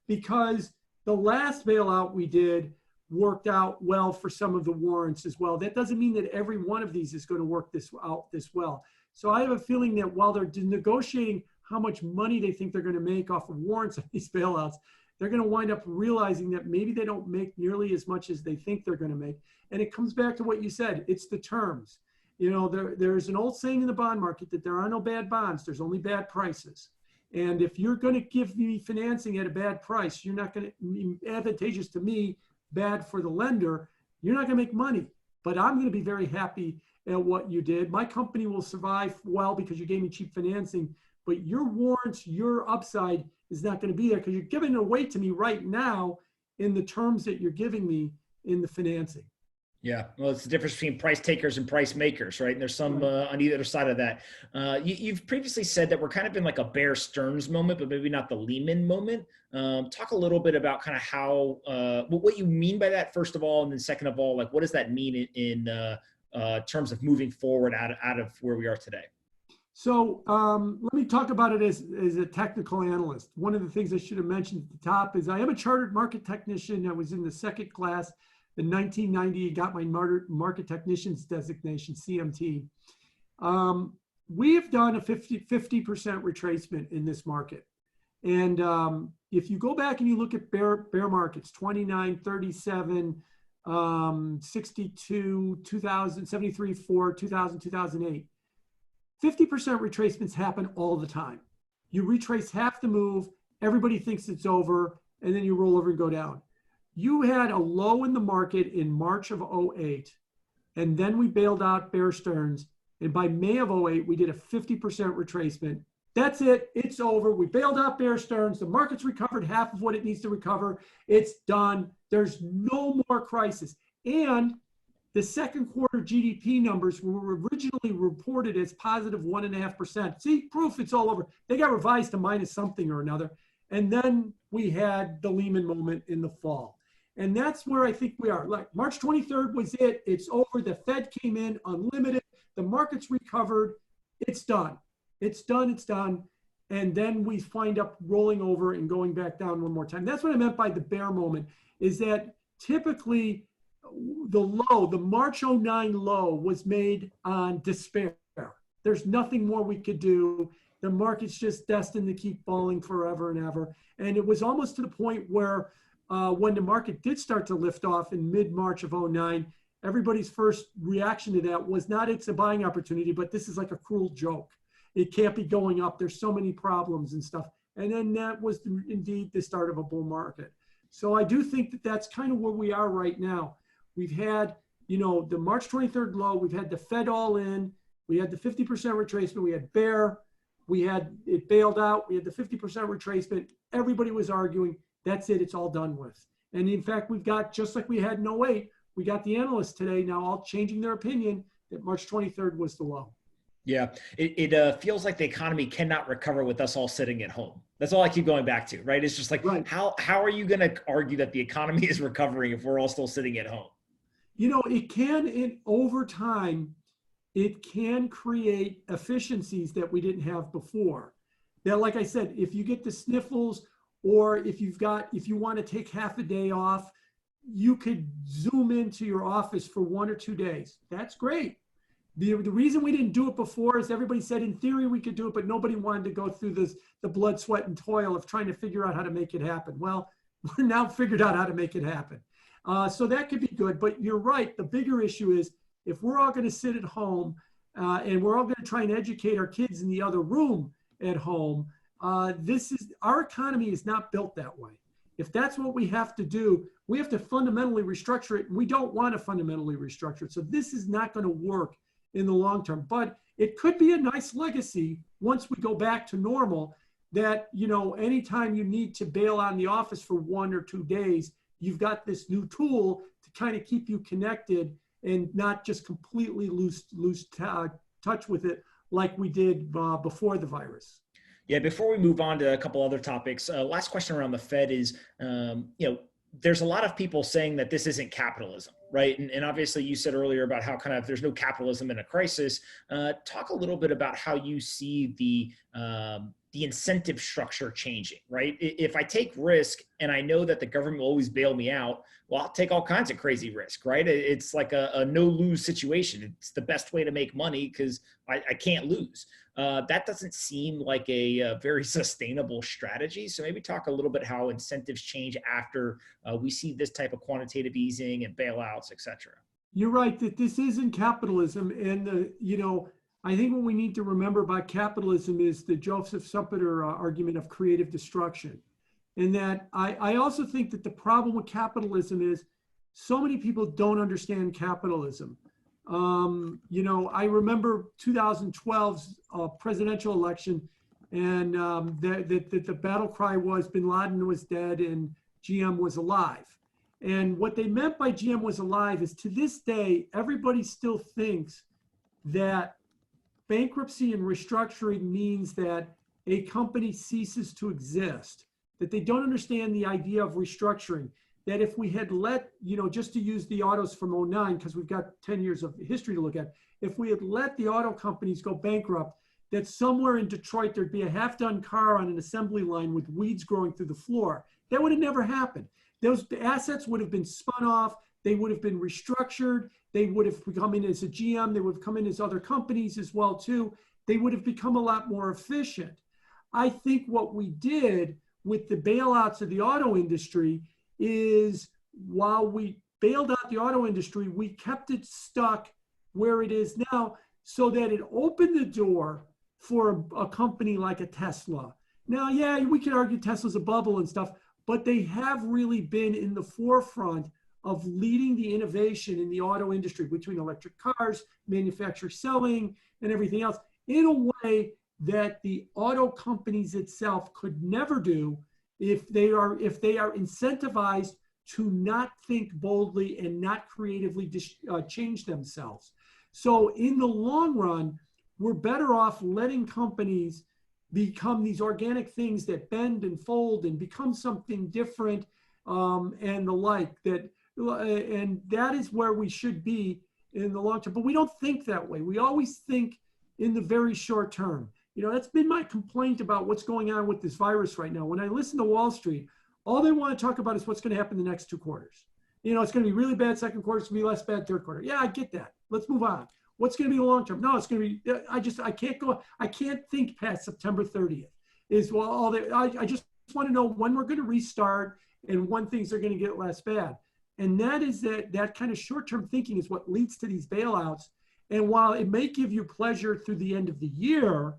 because the last bailout we did worked out well for some of the warrants as well, that doesn't mean that every one of these is going to work this well. So I have a feeling that while they're negotiating how much money they think they're going to make off of warrants of these bailouts, they're going to wind up realizing that maybe they don't make nearly as much as they think they're going to make. And it comes back to what you said. It's the terms. There's an old saying in the bond market that there are no bad bonds. There's only bad prices. And if you're going to give me financing at a bad price, you're not going to be advantageous to me, bad for the lender. You're not going to make money. But I'm going to be very happy at what you did. My company will survive well because you gave me cheap financing. But your warrants, your upside is not going to be there because you're giving it away to me right now in the terms that you're giving me in the financing. Yeah, well, it's the difference between price takers and price makers, right? And there's some on either side of that. You've previously said that we're kind of in like a Bear Stearns moment, but maybe not the Lehman moment. Talk a little bit about kind of how, what you mean by that, first of all, and then second of all, like what does that mean in terms of moving forward out of where we are today? So let me talk about it as a technical analyst. One of the things I should have mentioned at the top is I am a chartered market technician. I was in the second class in 1990, got my market technician's designation, CMT. We have done a 50% retracement in this market. And if you go back and you look at bear markets, 29, 37, 62, 2000, 73, 4, 2000, 2008, 50% retracements happen all the time. You retrace half the move, everybody thinks it's over, and then you roll over and go down. You had a low in the market in March of 08, and then we bailed out Bear Stearns, and by May of 08, we did a 50% retracement. That's it, it's over. We bailed out Bear Stearns, the market's recovered half of what it needs to recover, it's done. There's no more crisis. And the second quarter GDP numbers were originally reported as positive 1.5%. See, proof it's all over. They got revised to minus something or another. And then we had the Lehman moment in the fall. And that's where I think we are. Like March 23rd was it. It's over. The Fed came in unlimited. The market's recovered. It's done. It's done. It's done. And then we find up rolling over and going back down one more time. That's what I meant by the bear moment, is that typically the March '09 low was made on despair. There's nothing more we could do. The market's just destined to keep falling forever and ever. And it was almost to the point where when the market did start to lift off in mid-March of '09, everybody's first reaction to that was not it's a buying opportunity, but this is like a cruel joke. It can't be going up. There's so many problems and stuff. And then that was indeed the start of a bull market. So I do think that that's kind of where we are right now. We've had, you know, the March 23rd low. We've had the Fed all in. We had the 50% retracement. We had bear. We had it bailed out. We had the 50% retracement. Everybody was arguing, that's it. It's all done with. And in fact, we've got, just like we had in '08, we got the analysts today now all changing their opinion that March 23rd was the low. Yeah, it feels like the economy cannot recover with us all sitting at home. That's all I keep going back to, right? It's just like, right. How are you going to argue that the economy is recovering if we're all still sitting at home? You know, it can, over time, it can create efficiencies that we didn't have before. Now, like I said, if you get the sniffles, or if you want to take half a day off, you could zoom into your office for 1 or 2 days. That's great. The reason we didn't do it before is everybody said in theory we could do it, but nobody wanted to go through the blood, sweat, and toil of trying to figure out how to make it happen. Well, we're now figured out how to make it happen. So that could be good, but you're right. The bigger issue is if we're all going to sit at home and we're all going to try and educate our kids in the other room at home, our economy is not built that way. If that's what we have to do, we have to fundamentally restructure it. And we don't want to fundamentally restructure it. So this is not going to work in the long term, but it could be a nice legacy once we go back to normal that, you know, anytime you need to bail out in the office for 1 or 2 days, you've got this new tool to kind of keep you connected and not just completely lose touch with it like we did before the virus. Yeah, before we move on to a couple other topics, last question around the Fed is, you know, there's a lot of people saying that this isn't capitalism, right? And obviously you said earlier about how kind of there's no capitalism in a crisis. Talk a little bit about how you see the incentive structure changing, right? If I take risk and I know that the government will always bail me out, well, I'll take all kinds of crazy risk, right? It's like a no-lose situation. It's the best way to make money because I can't lose. That doesn't seem like a very sustainable strategy. So maybe talk a little bit how incentives change after we see this type of quantitative easing and bailouts, et cetera. You're right that this isn't capitalism. And, you know, I think what we need to remember about capitalism is the Joseph Schumpeter argument of creative destruction. And that I also think that the problem with capitalism is so many people don't understand capitalism. You know, I remember 2012's presidential election, and the battle cry was Bin Laden was dead and GM was alive. And what they meant by GM was alive is to this day, everybody still thinks that bankruptcy and restructuring means that a company ceases to exist, that they don't understand the idea of restructuring, that if we had let, you know, just to use the autos from '09, because we've got 10 years of history to look at, if we had let the auto companies go bankrupt, that somewhere in Detroit, there'd be a half-done car on an assembly line with weeds growing through the floor. That would have never happened. Those assets would have been spun off. They would have been restructured. They would have come in as a GM. They would have come in as other companies as well, too. They would have become a lot more efficient. I think what we did with the bailouts of the auto industry is while we bailed out the auto industry, we kept it stuck where it is now so that it opened the door for a company like a Tesla. Now, yeah, we could argue Tesla's a bubble and stuff, but they have really been in the forefront of leading the innovation in the auto industry between electric cars, manufacturer selling, and everything else in a way that the auto companies itself could never do if they are incentivized to not think boldly and not creatively change themselves. So in the long run, we're better off letting companies become these organic things that bend and fold and become something different and the like. And that is where we should be in the long term. But we don't think that way. We always think in the very short term. You know, that's been my complaint about what's going on with this virus right now. When I listen to Wall Street, all they want to talk about is what's going to happen in the next 2 quarters. It's going to be really bad second quarter. It's going to be less bad third quarter. Yeah, I get that. Let's move on. What's going to be the long term? No, it's going to be, I can't think past September 30th I just want to know when we're going to restart and when things are going to get less bad. And that kind of short-term thinking is what leads to these bailouts. And while it may give you pleasure through the end of the year,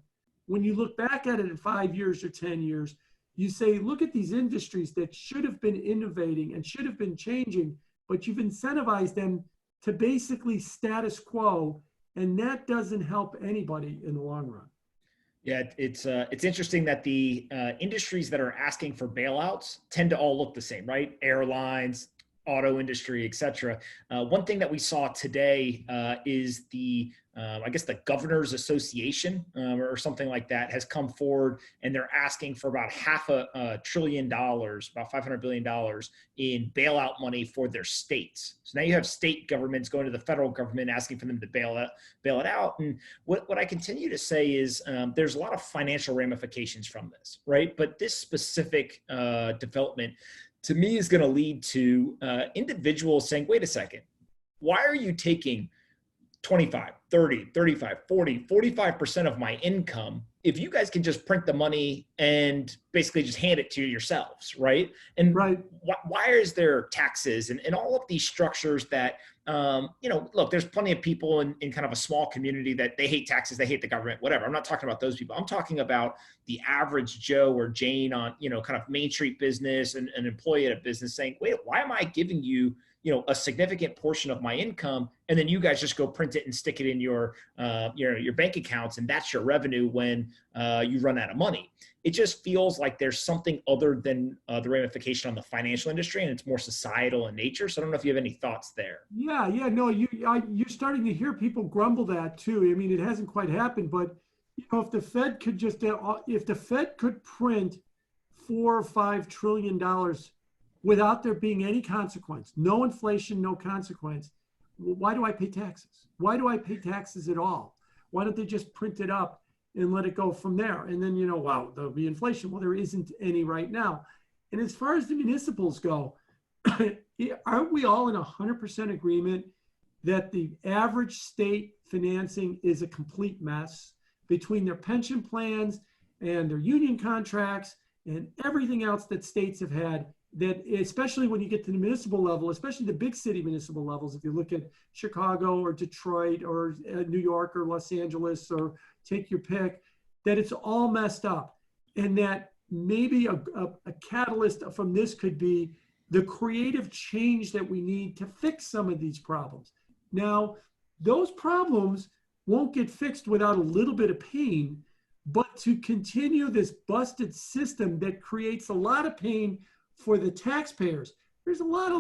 when you look back at it in 5 years or 10 years, you say, look at these industries that should have been innovating and should have been changing, but you've incentivized them to basically status quo, and that doesn't help anybody in the long run. Yeah, it's interesting that the industries that are asking for bailouts tend to all look the same, right? Airlines, auto industry, et cetera. One thing that we saw today is I guess the Governors Association or something like that has come forward, and they're asking for about $500 billion, about $500 billion in bailout money for their states. So now you have state governments going to the federal government asking for them to bail it out. And what I continue to say is there's a lot of financial ramifications from this, right? But this specific development to me is going to lead to individuals saying, wait a second, why are you taking 25, 30, 35, 40, 45% of my income if you guys can just print the money and basically just hand it to yourselves, right? And right. Why is there taxes and all of these structures that, look, there's plenty of people in kind of a small community that they hate taxes, they hate the government, whatever. I'm not talking about those people. I'm talking about the average Joe or Jane on, kind of Main Street business and an employee at a business saying, wait, why am I giving you, a significant portion of my income, and then you guys just go print it and stick it in your bank accounts, and that's your revenue when you run out of money. It just feels like there's something other than the ramification on the financial industry, and it's more societal in nature. So I don't know if you have any thoughts there. Yeah, no, you're starting to hear people grumble that too. I mean, it hasn't quite happened, but if the Fed could print $4 or $5 trillion without there being any consequence, no inflation, no consequence, why do I pay taxes? Why do I pay taxes at all? Why don't they just print it up and let it go from there? And then, wow, there'll be inflation. Well, there isn't any right now. And as far as the municipals go, aren't we all in 100% agreement that the average state financing is a complete mess between their pension plans and their union contracts and everything else that states have had? That especially when you get to the municipal level, especially the big city municipal levels, if you look at Chicago or Detroit or New York or Los Angeles or take your pick, that it's all messed up. And that maybe a catalyst from this could be the creative change that we need to fix some of these problems. Now, those problems won't get fixed without a little bit of pain, but to continue this busted system that creates a lot of pain for the taxpayers. There's a lot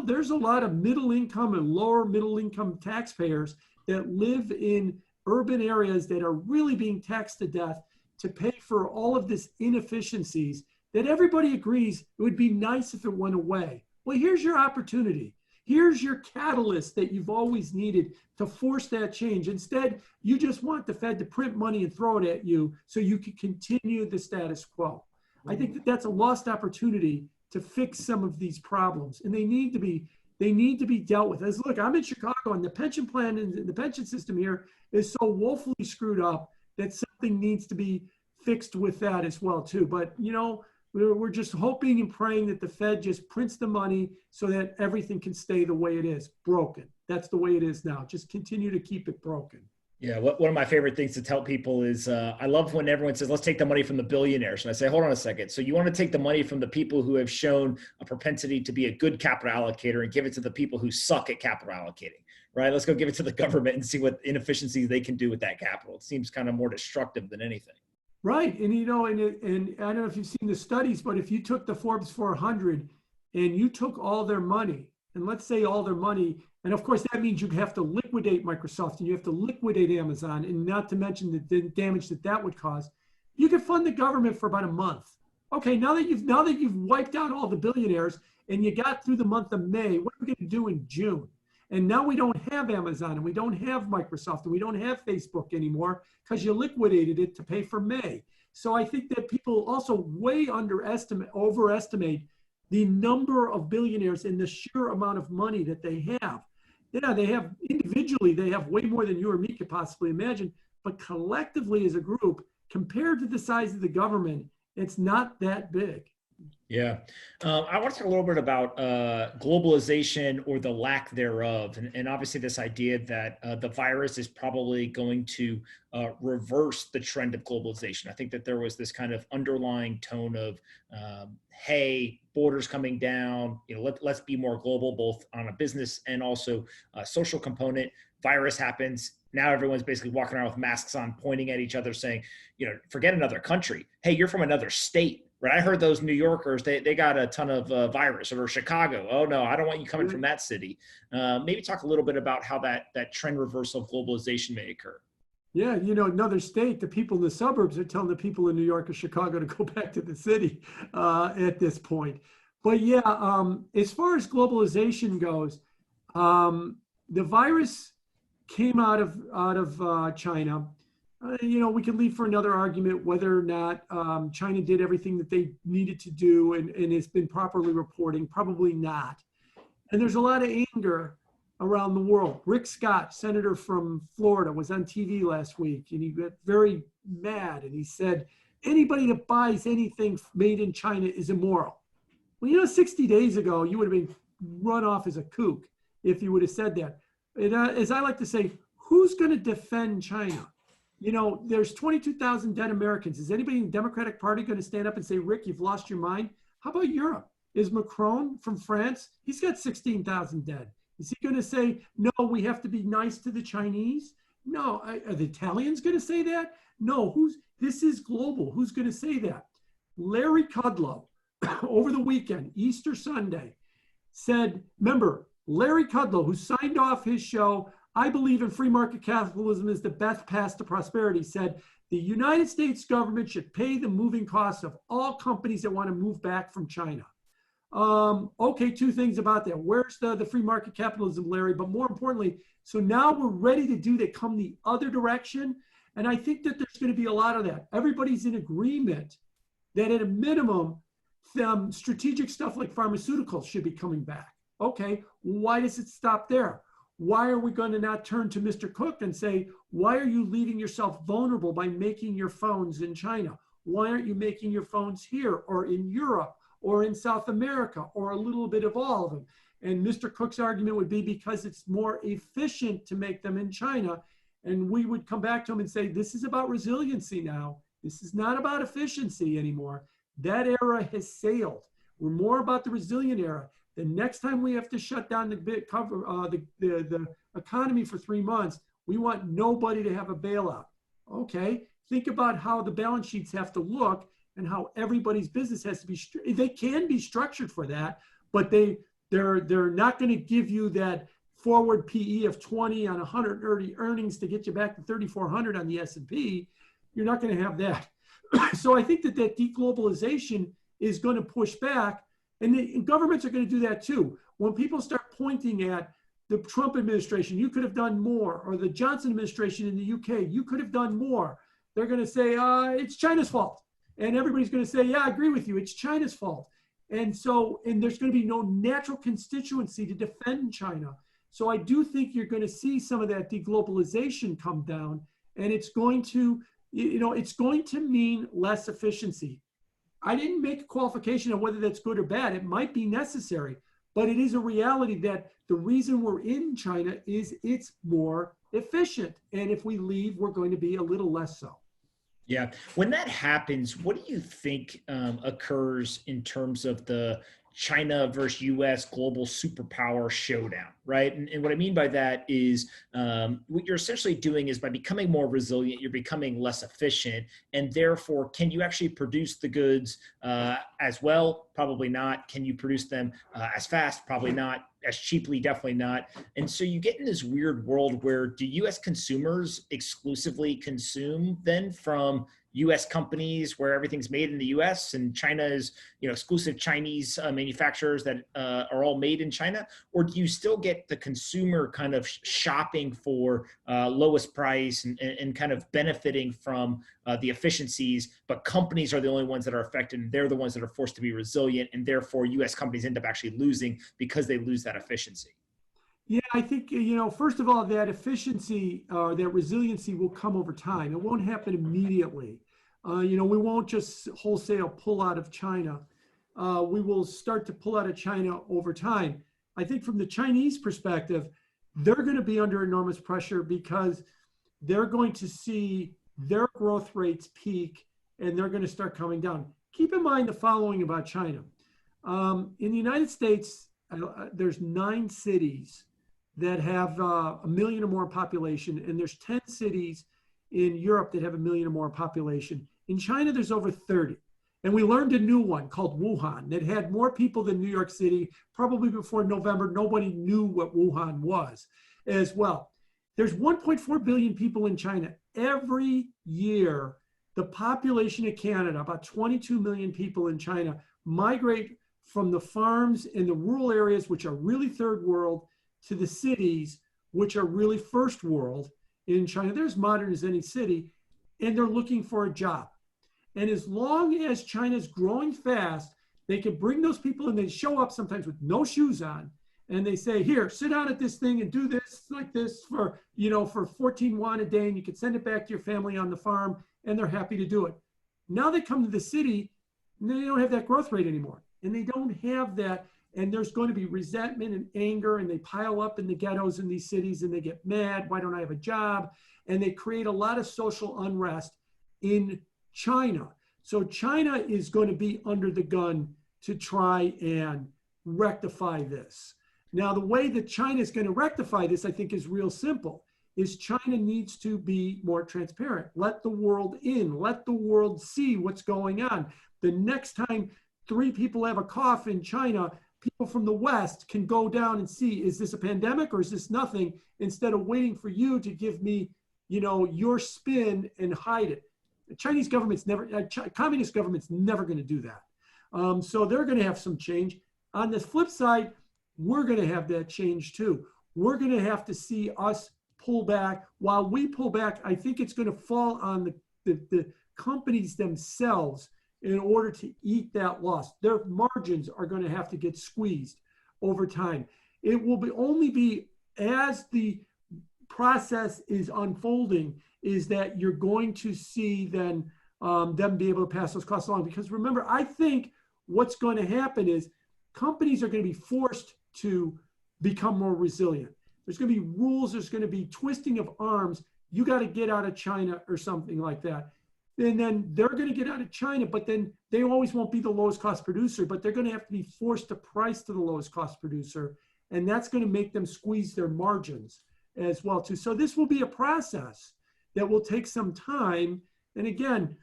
of middle income and lower middle income taxpayers that live in urban areas that are really being taxed to death to pay for all of this inefficiencies that everybody agrees it would be nice if it went away. Well, here's your opportunity. Here's your catalyst that you've always needed to force that change. Instead, you just want the Fed to print money and throw it at you so you can continue the status quo. I think that that's a lost opportunity to fix some of these problems, and they need to be dealt with. As look, I'm in Chicago, and the pension plan and the pension system here is so woefully screwed up that something needs to be fixed with that as well too. But we're just hoping and praying that the Fed just prints the money so that everything can stay the way it is, broken. That's the way it is now. Just continue to keep it broken. Yeah, one of my favorite things to tell people is I love when everyone says, let's take the money from the billionaires. And I say, hold on a second. So you want to take the money from the people who have shown a propensity to be a good capital allocator and give it to the people who suck at capital allocating, right? Let's go give it to the government and see what inefficiencies they can do with that capital. It seems kind of more destructive than anything. Right. And, and I don't know if you've seen the studies, but if you took the Forbes 400 and you took all their money, and let's say all their money, and of course, that means you have to liquidate Microsoft and you have to liquidate Amazon, and not to mention the damage that would cause. You could fund the government for about a month. Okay, now that you've wiped out all the billionaires and you got through the month of May, what are we going to do in June? And now we don't have Amazon and we don't have Microsoft and we don't have Facebook anymore because you liquidated it to pay for May. So I think that people also overestimate the number of billionaires and the sheer amount of money that they have. Yeah, they have individually, they have way more than you or me could possibly imagine, but collectively as a group, compared to the size of the government, it's not that big. Yeah. I want to talk a little bit about globalization or the lack thereof. And obviously this idea that the virus is probably going to reverse the trend of globalization. I think that there was this kind of underlying tone of, hey, borders coming down, let's be more global, both on a business and also a social component. Virus happens. Now everyone's basically walking around with masks on, pointing at each other saying, forget another country. Hey, you're from another state. Right. I heard those New Yorkers, they got a ton of virus, or Chicago. Oh, no, I don't want you coming from that city. Maybe talk a little bit about how that trend reversal of globalization may occur. Yeah, another state, the people in the suburbs are telling the people in New York or Chicago to go back to the city at this point. But yeah, as far as globalization goes, the virus came out of China. We can leave for another argument whether or not China did everything that they needed to do and it's been properly reporting. Probably not. And there's a lot of anger around the world. Rick Scott, senator from Florida, was on TV last week and he got very mad and he said, anybody that buys anything made in China is immoral. Well, 60 days ago, you would have been run off as a kook if you would have said that. And, as I like to say, who's going to defend China? There's 22,000 dead Americans. Is anybody in the Democratic Party going to stand up and say, Rick, you've lost your mind? How about Europe? Is Macron from France? He's got 16,000 dead. Is he going to say, no, we have to be nice to the Chinese? No. Are the Italians going to say that? No. This is global. Who's going to say that? Larry Kudlow, over the weekend, Easter Sunday, said, remember, Larry Kudlow, who signed off his show, I believe in free market capitalism is the best path to prosperity, said the United States government should pay the moving costs of all companies that want to move back from China. Okay, two things about that. Where's the free market capitalism, Larry? But more importantly, so now we're ready to do that, come the other direction. And I think that there's going to be a lot of that. Everybody's in agreement that at a minimum, strategic stuff like pharmaceuticals should be coming back. Okay, why does it stop there? Why are we going to not turn to Mr. Cook and say, why are you leaving yourself vulnerable by making your phones in China? Why aren't you making your phones here or in Europe or in South America or a little bit of all of them? And Mr. Cook's argument would be because it's more efficient to make them in China. And we would come back to him and say, this is about resiliency now. This is not about efficiency anymore. That era has sailed. We're more about the resilient era. The next time we have to shut down the economy for 3 months, we want nobody to have a bailout. Okay, think about how the balance sheets have to look and how everybody's business has to be. They can be structured for that, but they're not going to give you that forward PE of 20 on 130 earnings to get you back to 3,400 on the S&P. You're not going to have that. So I think that deglobalization is going to push back. And governments are going to do that too. When people start pointing at the Trump administration, you could have done more, or the Johnson administration in the UK, you could have done more. They're going to say, it's China's fault. And everybody's going to say, yeah, I agree with you. It's China's fault. And there's going to be no natural constituency to defend China. So I do think you're going to see some of that deglobalization come down, and it's going to mean less efficiency. I didn't make a qualification of whether that's good or bad. It might be necessary, but it is a reality that the reason we're in China is it's more efficient. And if we leave, we're going to be a little less so. Yeah. When that happens, what do you think occurs in terms of the China versus US global superpower showdown, right? And what I mean by that is what you're essentially doing is by becoming more resilient, you're becoming less efficient, and therefore, can you actually produce the goods as well? Probably not. Can you produce them as fast? Probably not. As cheaply? Definitely not. And so you get in this weird world where do US consumers exclusively consume then from US companies where everything's made in the US and China is, exclusive Chinese manufacturers that are all made in China? Or do you still get get the consumer kind of shopping for lowest price and kind of benefiting from the efficiencies, but companies are the only ones that are affected, and they're the ones that are forced to be resilient, and therefore U.S. companies end up actually losing because they lose that efficiency. Yeah, I think, first of all, that efficiency, that resiliency will come over time. It won't happen immediately. We won't just wholesale pull out of China. We will start to pull out of China over time. I think from the Chinese perspective, they're going to be under enormous pressure because they're going to see their growth rates peak and they're going to start coming down. Keep in mind the following about China. In the United States, there's 9 cities that have 1 million or more population, and there's 10 cities in Europe that have 1 million or more population. In China, there's over 30. And we learned a new one called Wuhan that had more people than New York City. Probably before November, nobody knew what Wuhan was as well. There's 1.4 billion people in China. Every year, the population of Canada, about 22 million people in China, migrate from the farms in the rural areas, which are really third world, to the cities, which are really first world in China. They're as modern as any city, and they're looking for a job. And as long as China's growing fast, they can bring those people and they show up sometimes with no shoes on. And they say, here, sit down at this thing and do this like this for 14 yuan a day. And you can send it back to your family on the farm. And they're happy to do it. Now they come to the city and they don't have that growth rate anymore. And they don't have that. And there's going to be resentment and anger. And they pile up in the ghettos in these cities and they get mad. Why don't I have a job? And they create a lot of social unrest in China. So China is going to be under the gun to try and rectify this. Now, the way that China is going to rectify this, I think, is real simple, is China needs to be more transparent. Let the world in. Let the world see what's going on. The next time 3 people have a cough in China, people from the West can go down and see, is this a pandemic or is this nothing, instead of waiting for you to give me, your spin and hide it. The Chinese government's communist government's never going to do that. So they're going to have some change. On the flip side, we're going to have that change too. We're going to have to see us pull back. While we pull back, I think it's going to fall on the companies themselves in order to eat that loss. Their margins are going to have to get squeezed over time. It will only be as the process is unfolding is that you're going to see then them be able to pass those costs along. Because remember, I think what's going to happen is companies are going to be forced to become more resilient. There's going to be rules. There's going to be twisting of arms. You got to get out of China or something like that. And then they're going to get out of China, but then they always won't be the lowest cost producer, but they're going to have to be forced to price to the lowest cost producer. And that's going to make them squeeze their margins as well too. So this will be a process that will take some time. And again,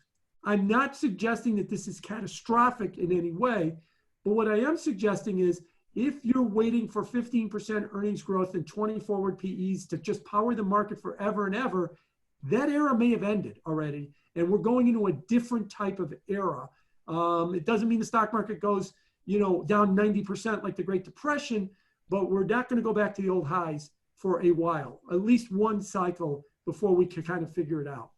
I'm not suggesting that this is catastrophic in any way, but what I am suggesting is if you're waiting for 15% earnings growth and 20 forward PEs to just power the market forever and ever, that era may have ended already. And we're going into a different type of era. It doesn't mean the stock market goes, down 90% like the Great Depression, but we're not going to go back to the old highs for a while, at least one cycle before we can kind of figure it out.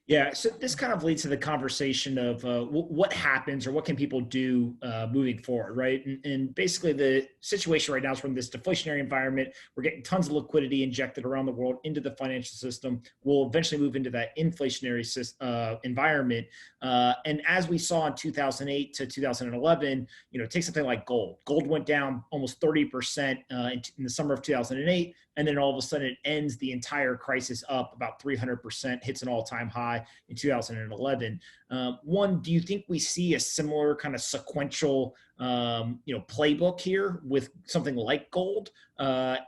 Yeah, so this kind of leads to the conversation of what happens or what can people do moving forward, right? And basically the situation right now is we're in this deflationary environment. We're getting tons of liquidity injected around the world into the financial system. We'll eventually move into that inflationary environment. And as we saw in 2008 to 2011, take something like gold. Gold went down almost 30% in the summer of 2008. And then all of a sudden it ends the entire crisis up about 300%, hits an all-time high in 2011. One, do you think we see a similar kind of sequential, playbook here with something like gold?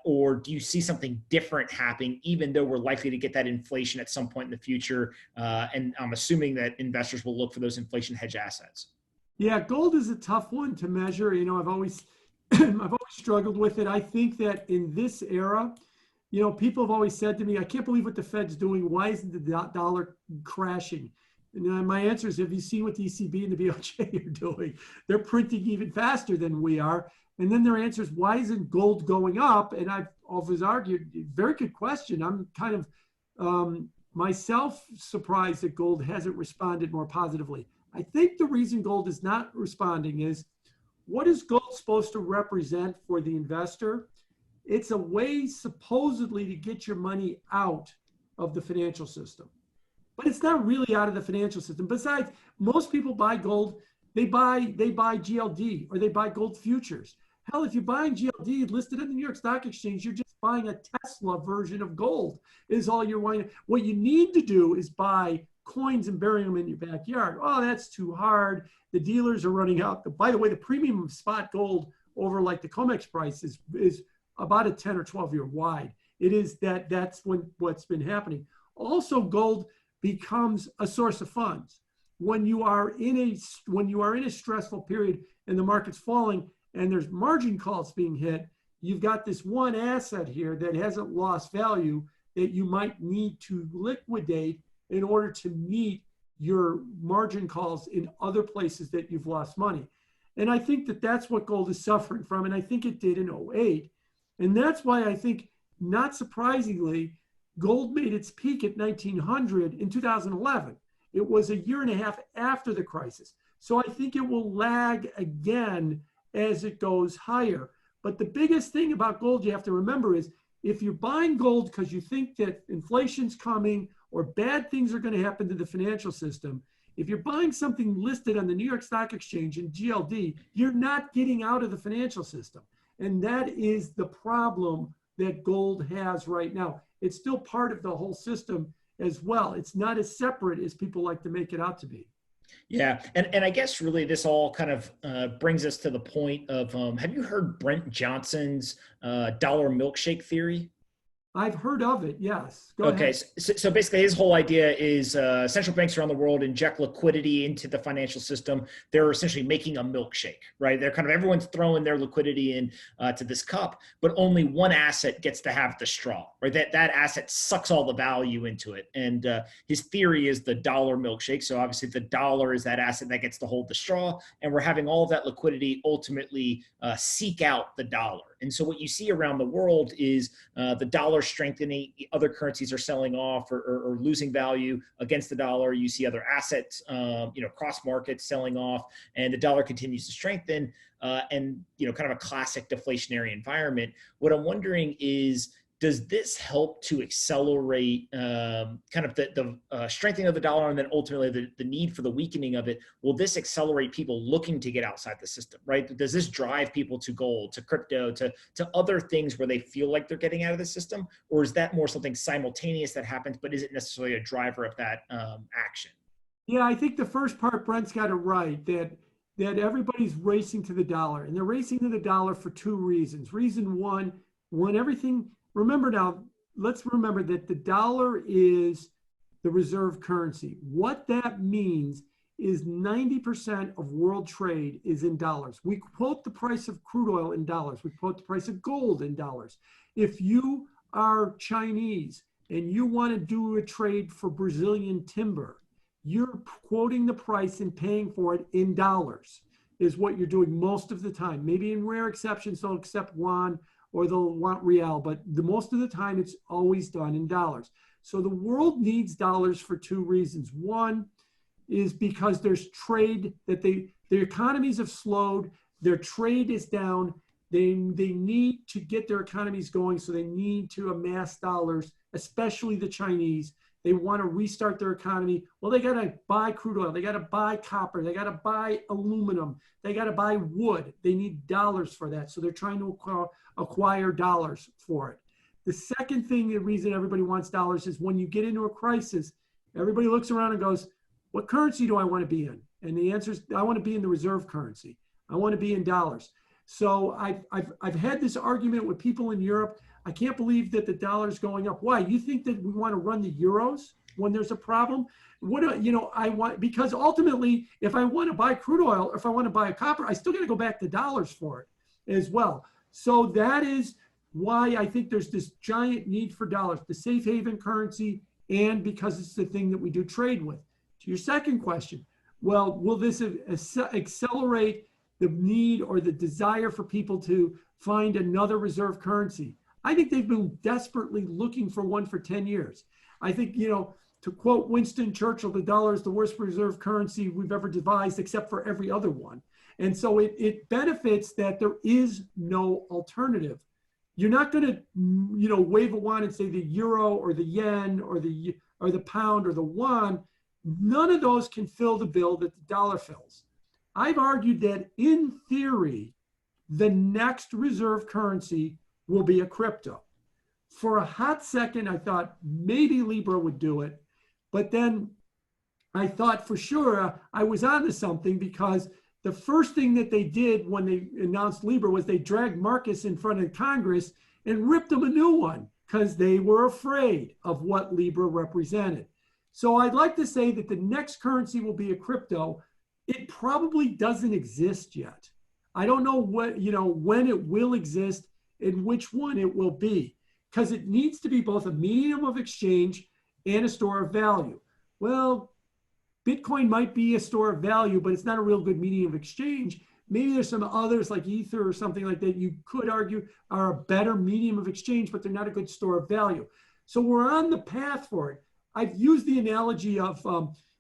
Or do you see something different happening, even though we're likely to get that inflation at some point in the future? And I'm assuming that investors will look for those inflation hedge assets. Yeah, gold is a tough one to measure. I've always struggled with it. I think that in this era, people have always said to me, I can't believe what the Fed's doing. Why isn't the dollar crashing? And my answer is, have you seen what the ECB and the BOJ are doing? They're printing even faster than we are. And then their answer is, why isn't gold going up? And I've always argued, very good question. I'm kind of myself surprised that gold hasn't responded more positively. I think the reason gold is not responding is, what is gold supposed to represent for the investor? It's a way supposedly to get your money out of the financial system. But it's not really out of the financial system. Besides, most people buy gold, they buy GLD or they buy gold futures. Hell, if you're buying GLD listed on the New York Stock Exchange, you're just buying a Tesla version of gold is all you're buying. What you need to do is buy coins and bury them in your backyard. Oh, that's too hard. The dealers are running out. By the way, the premium of spot gold over like the COMEX price is about a 10 or 12 year wide. It is that's what's been happening. Also, gold becomes a source of funds. When you are in a stressful period and the market's falling and there's margin calls being hit, you've got this one asset here that hasn't lost value that you might need to liquidate in order to meet your margin calls in other places that you've lost money. And I think that that's what gold is suffering from. And I think it did in 2008. And that's why I think, not surprisingly, gold made its peak at 1900 in 2011. It was a year and a half after the crisis. So I think it will lag again as it goes higher. But the biggest thing about gold you have to remember is, if you're buying gold because you think that inflation's coming or bad things are going to happen to the financial system, if you're buying something listed on the New York Stock Exchange in GLD, you're not getting out of the financial system. And that is the problem that gold has right now. It's still part of the whole system as well. It's not as separate as people like to make it out to be. Yeah. And I guess really this all kind of brings us to the point of, have you heard Brent Johnson's dollar milkshake theory? I've heard of it, yes. Go Okay, ahead. so basically his whole idea is central banks around the world inject liquidity into the financial system. They're essentially making a milkshake, right? They're kind of, everyone's throwing their liquidity in to this cup, but only one asset gets to have the straw, right? That asset sucks all the value into it. And his theory is the dollar milkshake. So obviously the dollar is that asset that gets to hold the straw, and we're having all of that liquidity ultimately seek out the dollar. And so what you see around the world is the dollar strengthening, other currencies are selling off or losing value against the dollar. You see other assets, cross markets selling off, and the dollar continues to strengthen. And kind of a classic deflationary environment. What I'm wondering is, does this help to accelerate kind of the strengthening of the dollar, and then ultimately the need for the weakening of it? Will this accelerate people looking to get outside the system, right? Does this drive people to gold, to crypto, to other things where they feel like they're getting out of the system? Or is that more something simultaneous that happens, but isn't necessarily a driver of that action? Yeah, I think the first part, Brent's got it right, that everybody's racing to the dollar. And they're racing to the dollar for two reasons. Reason one, everything... Remember now, let's remember that the dollar is the reserve currency. What that means is 90% of world trade is in dollars. We quote the price of crude oil in dollars. We quote the price of gold in dollars. If you are Chinese and you want to do a trade for Brazilian timber, you're quoting the price and paying for it in dollars is what you're doing most of the time. Maybe in rare exceptions, they'll accept yuan or they'll want real, but the most of the time it's always done in dollars. So the world needs dollars for two reasons. One is because there's trade that their economies have slowed, their trade is down, they need to get their economies going, so they need to amass dollars, especially the Chinese. They want to restart their economy. Well, they got to buy crude oil. They got to buy copper. They got to buy aluminum. They got to buy wood. They need dollars for that. So they're trying to acquire dollars for it. The second thing, the reason everybody wants dollars is when you get into a crisis, everybody looks around and goes, what currency do I want to be in? And the answer is, I want to be in the reserve currency. I want to be in dollars. So I've had this argument with people in Europe. I can't believe that the dollar is going up. Why? You think that we want to run the euros when there's a problem? I want, because ultimately, if I want to buy crude oil, or if I want to buy a copper, I still got to go back to dollars for it as well. So that is why I think there's this giant need for dollars, the safe haven currency, and because it's the thing that we do trade with. To your second question, well, will this accelerate the need or the desire for people to find another reserve currency. I think they've been desperately looking for one for 10 years. I think, to quote Winston Churchill, the dollar is the worst reserve currency we've ever devised, except for every other one. And so it benefits that there is no alternative. You're not going to, wave a wand and say the euro or the yen or the pound or the yuan. None of those can fill the bill that the dollar fills. I've argued that in theory, the next reserve currency will be a crypto. For a hot second, I thought maybe Libra would do it. But then I thought for sure I was onto something, because the first thing that they did when they announced Libra was they dragged Marcus in front of Congress and ripped him a new one because they were afraid of what Libra represented. So I'd like to say that the next currency will be a crypto. It probably doesn't exist yet. I don't know when it will exist and which one it will be, because it needs to be both a medium of exchange and a store of value. Well, Bitcoin might be a store of value, but it's not a real good medium of exchange. Maybe there's some others like Ether or something like that you could argue are a better medium of exchange, but they're not a good store of value. So we're on the path for it. I've used the analogy of,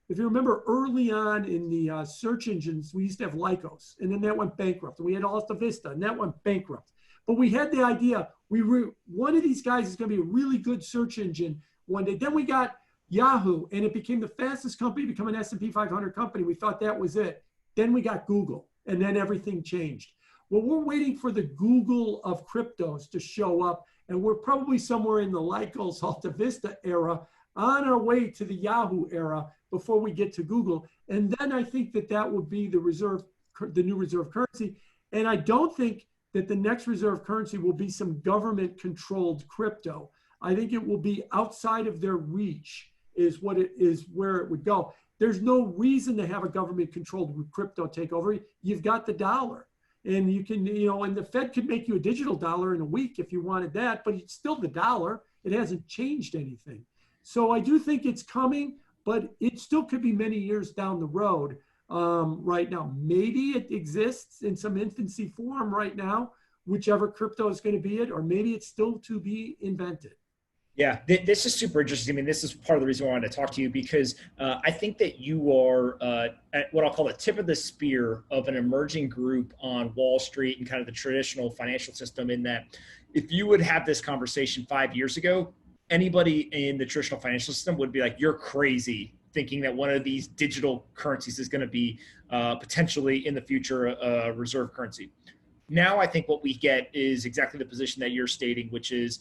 if you remember early on in the search engines, we used to have Lycos, and then that went bankrupt. And we had Alta Vista, and that went bankrupt. But we had the idea, one of these guys is going to be a really good search engine one day. Then we got Yahoo, and it became the fastest company to become an S&P 500 company. We thought that was it. Then we got Google, and then everything changed. Well, we're waiting for the Google of cryptos to show up, and we're probably somewhere in the Lycos Alta Vista era on our way to the Yahoo era before we get to Google. And then I think that would be the new reserve currency. And I don't think that the next reserve currency will be some government-controlled crypto. I think it will be outside of their reach is where it would go. There's no reason to have a government-controlled crypto takeover. You've got the dollar. And you can, and the Fed could make you a digital dollar in a week if you wanted that, but it's still the dollar. It hasn't changed anything. So I do think it's coming, but it still could be many years down the road. Right now, maybe it exists in some infancy form right now, whichever crypto is going to be it, or maybe it's still to be invented. Yeah, this is super interesting. I mean, this is part of the reason why I wanted to talk to you, because I think that you are at what I'll call the tip of the spear of an emerging group on Wall Street and kind of the traditional financial system, in that if you would have this conversation 5 years ago, anybody in the traditional financial system would be like, you're crazy thinking that one of these digital currencies is going to be potentially in the future a reserve currency. Now, I think what we get is exactly the position that you're stating, which is,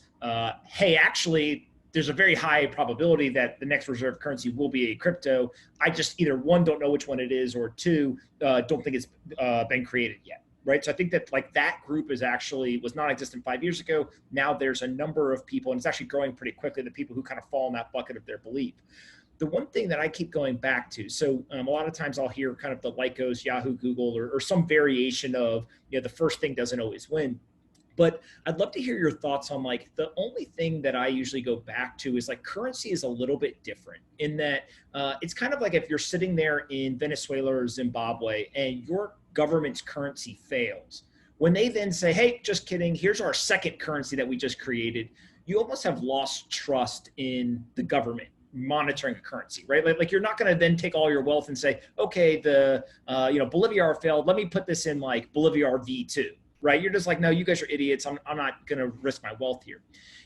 hey, actually, there's a very high probability that the next reserve currency will be a crypto. I just either one, don't know which one it is, or two, don't think it's been created yet. Right. So I think that that group was non-existent 5 years ago. Now there's a number of people, and it's actually growing pretty quickly, the people who kind of fall in that bucket of their belief. The one thing that I keep going back to, so a lot of times I'll hear kind of the Lycos, Yahoo, Google, or some variation of, the first thing doesn't always win. But I'd love to hear your thoughts on the only thing that I usually go back to is currency is a little bit different in that it's kind of like if you're sitting there in Venezuela or Zimbabwe and your government's currency fails. When they then say, hey, just kidding, here's our second currency that we just created, you almost have lost trust in the government monitoring a currency, right? Like you're not going to then take all your wealth and say, okay, the Bolivar failed, let me put this in Bolivar V2, right? You're just like, no, you guys are idiots. I'm not going to risk my wealth here.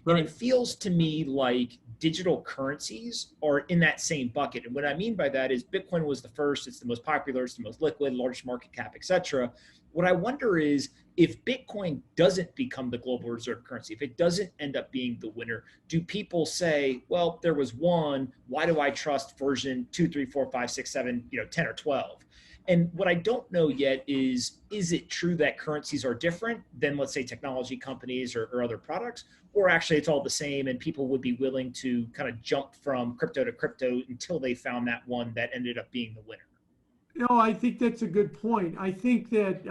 Right. And it feels to me like digital currencies are in that same bucket. And what I mean by that is Bitcoin was the first, it's the most popular, it's the most liquid, largest market cap, et cetera. What I wonder is if Bitcoin doesn't become the global reserve currency, if it doesn't end up being the winner, do people say, well, there was one, why do I trust version 2, 3, 4, 5, 6, 7, 10 or 12? And what I don't know yet is it true that currencies are different than, let's say, technology companies or other products, or actually it's all the same and people would be willing to kind of jump from crypto to crypto until they found that one that ended up being the winner? I think that's a good point. I think that,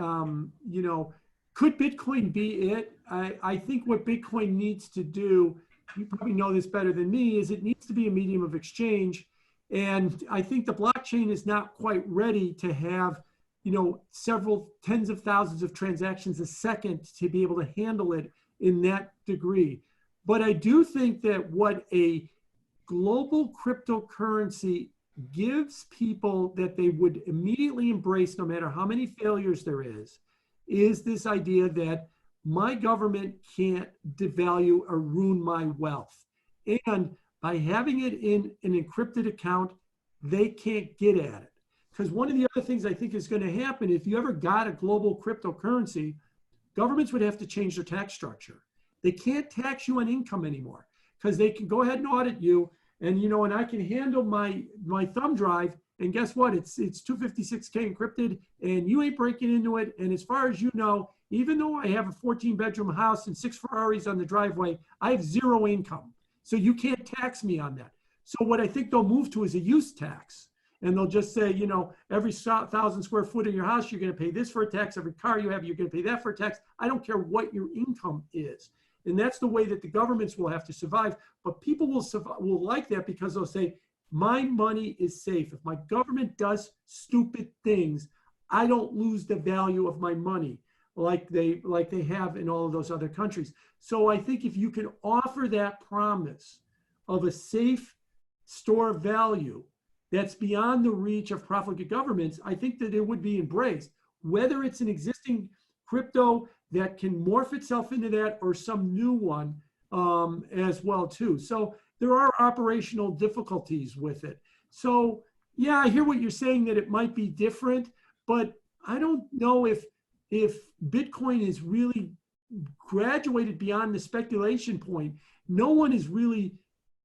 could Bitcoin be it? I think what Bitcoin needs to do, you probably know this better than me, is it needs to be a medium of exchange. And I think the blockchain is not quite ready to have several tens of thousands of transactions a second to be able to handle it in that degree. But I do think that what a global cryptocurrency gives people that they would immediately embrace, no matter how many failures there is this idea that my government can't devalue or ruin my wealth. And by having it in an encrypted account, they can't get at it. Because one of the other things I think is going to happen, if you ever got a global cryptocurrency, governments would have to change their tax structure. They can't tax you on income anymore because they can go ahead and audit you. And, and I can handle my thumb drive. And guess what? It's 256K encrypted and you ain't breaking into it. And as far as you know, even though I have a 14-bedroom house and 6 Ferraris on the driveway, I have zero income. So you can't tax me on that. So what I think they'll move to is a use tax. And they'll just say, every 1,000 square foot in your house, you're going to pay this for a tax. Every car you have, you're going to pay that for a tax. I don't care what your income is. And that's the way that the governments will have to survive. But people will like that because they'll say, my money is safe. If my government does stupid things, I don't lose the value of my money like they have in all of those other countries. So I think if you can offer that promise of a safe store of value that's beyond the reach of profligate governments, I think that it would be embraced. Whether it's an existing crypto that can morph itself into that or some new one as well too. So there are operational difficulties with it. So yeah, I hear what you're saying that it might be different, but I don't know if Bitcoin is really graduated beyond the speculation point. No one is really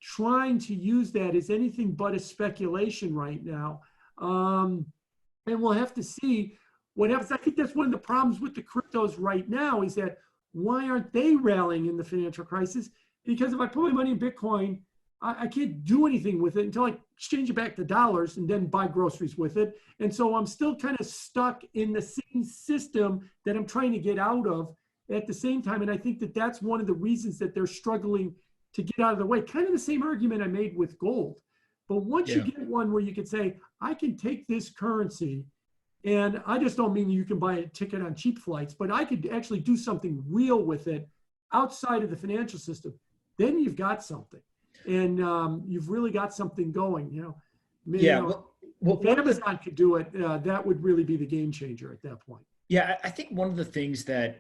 trying to use that as anything but a speculation right now. And we'll have to see what happens. I think that's one of the problems with the cryptos right now is that why aren't they rallying in the financial crisis? Because if I put my money in Bitcoin, I can't do anything with it until I exchange it back to dollars and then buy groceries with it. And so I'm still kind of stuck in the same system that I'm trying to get out of at the same time. And I think that that's one of the reasons that they're struggling to get out of the way. Kind of the same argument I made with gold. But once you get one where you can say, I can take this currency, and I just don't mean you can buy a ticket on cheap flights, but I could actually do something real with it outside of the financial system, then you've got something. And you've really got something going, if Amazon could do it, that would really be the game changer at that point. Yeah, I think one of the things that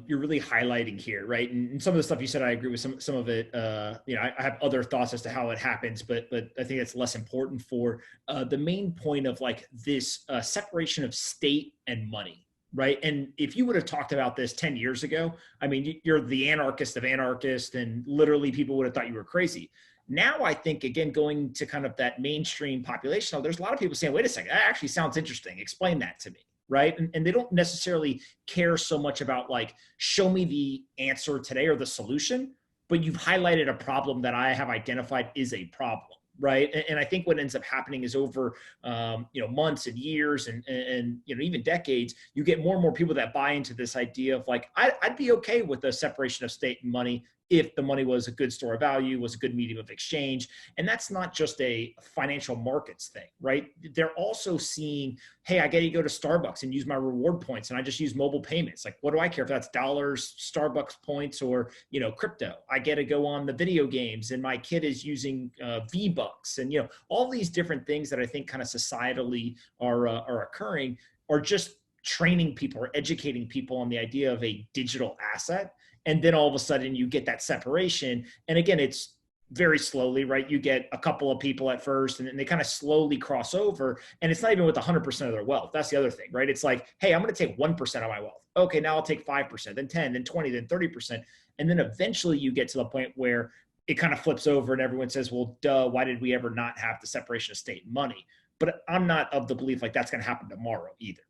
you're really highlighting here, right? And some of the stuff you said, I agree with some of it. I have other thoughts as to how it happens, but I think it's less important for the main point of like this separation of state and money, right? And if you would have talked about this 10 years ago, I mean, you're the anarchist of anarchists, and literally people would have thought you were crazy. Now, I think, again, going to kind of that mainstream population, there's a lot of people saying, wait a second, that actually sounds interesting. Explain that to me. Right. And they don't necessarily care so much about like, show me the answer today or the solution, but you've highlighted a problem that I have identified is a problem. Right. And I think what ends up happening is over, months and years and even decades, you get more and more people that buy into this idea of like, I'd be okay with the separation of state and money if the money was a good store of value, was a good medium of exchange. And that's not just a financial markets thing, right? They're also seeing, hey, I get to go to Starbucks and use my reward points, and I just use mobile payments. Like, what do I care if that's dollars, Starbucks points, or, crypto? I get to go on the video games, and my kid is using V-Bucks, and, all these different things that I think kind of societally are occurring are just training people or educating people on the idea of a digital asset. And then all of a sudden you get that separation. And again, it's very slowly, right? You get a couple of people at first, and then they kind of slowly cross over. And it's not even with 100% of their wealth. That's the other thing, right? It's like, hey, I'm going to take 1% of my wealth. Okay, now I'll take 5%, then 10, then 20, then 30%. And then eventually you get to the point where it kind of flips over and everyone says, well, duh, why did we ever not have the separation of state and money? But I'm not of the belief like that's going to happen tomorrow either.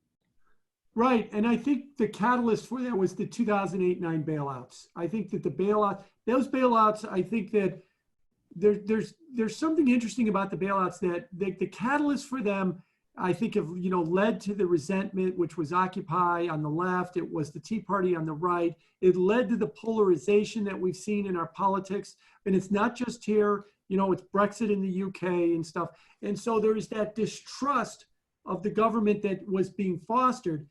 Right. And I think the catalyst for that was the 2008-9 bailouts. I think that those bailouts, I think that there's something interesting about the bailouts that the catalyst for them, I think, have, led to the resentment, which was Occupy on the left. It was the Tea Party on the right. It led to the polarization that we've seen in our politics. And it's not just here, it's Brexit in the UK and stuff. And so there is that distrust of the government that was being fostered,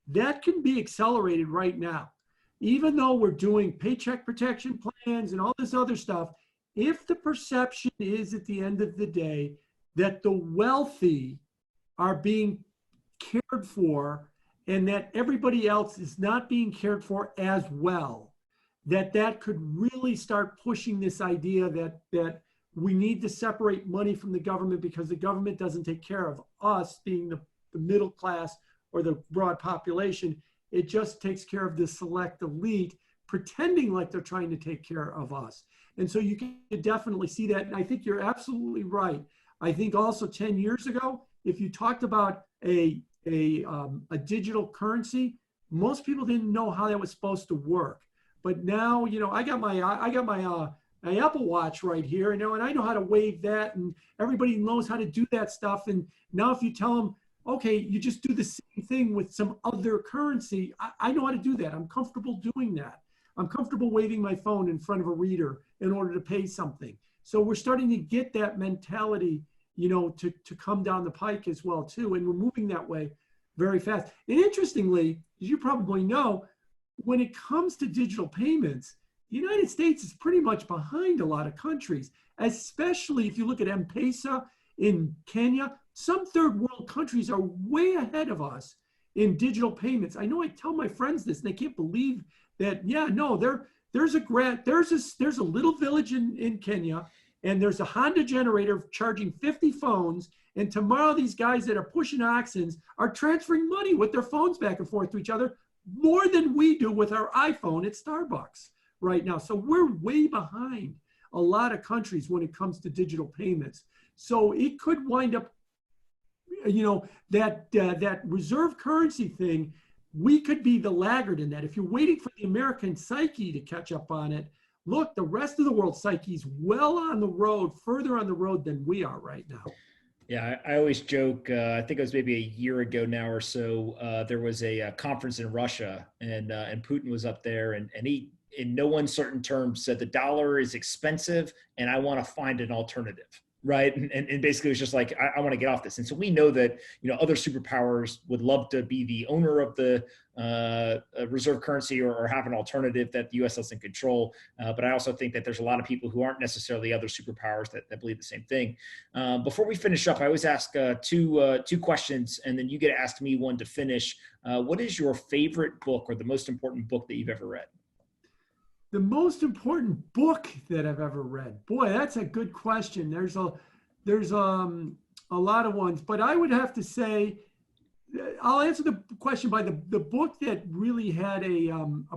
that can be accelerated right now. Even though we're doing paycheck protection plans and all this other stuff, if the perception is at the end of the day that the wealthy are being cared for and that everybody else is not being cared for as well, that could really start pushing this idea that we need to separate money from the government because the government doesn't take care of us, being the middle class or the broad population. It just takes care of the select elite, pretending like they're trying to take care of us. And so you can definitely see that. And I think you're absolutely right. I think also 10 years ago, if you talked about a digital currency, most people didn't know how that was supposed to work. But now, I got my Apple Watch right here, and I know how to wave that, and everybody knows how to do that stuff. And now if you tell them, okay, you just do the same thing with some other currency, I know how to do that. I'm comfortable doing that. I'm comfortable waving my phone in front of a reader in order to pay something. So we're starting to get that mentality, to come down the pike as well too. And we're moving that way very fast. And interestingly, as you probably know, when it comes to digital payments, the United States is pretty much behind a lot of countries, especially if you look at M-Pesa in Kenya. Some third world countries are way ahead of us in digital payments. I know I tell my friends this, and they can't believe that, there's a little village in Kenya, and there's a Honda generator charging 50 phones, and tomorrow these guys that are pushing oxens are transferring money with their phones back and forth to each other more than we do with our iPhone at Starbucks right now. So we're way behind a lot of countries when it comes to digital payments. So it could wind up, that reserve currency thing, we could be the laggard in that. If you're waiting for the American psyche to catch up on it, look, the rest of the world's psyche is well on the road, further on the road than we are right now. Yeah, I always joke, I think it was maybe a year ago now or so, there was a conference in Russia, and Putin was up there, and he, in no uncertain terms, said the dollar is expensive and I want to find an alternative. Right. And basically it was just like, I want to get off this. And so we know that, other superpowers would love to be the owner of the reserve currency or have an alternative that the U.S. doesn't control. But I also think that there's a lot of people who aren't necessarily other superpowers that believe the same thing. Before we finish up, I always ask two questions, and then you get to ask me one to finish. What is your favorite book or the most important book that you've ever read? The most important book that I've ever read. Boy, that's a good question. There's a lot of ones, but I would have to say, I'll answer the question by the book that really had a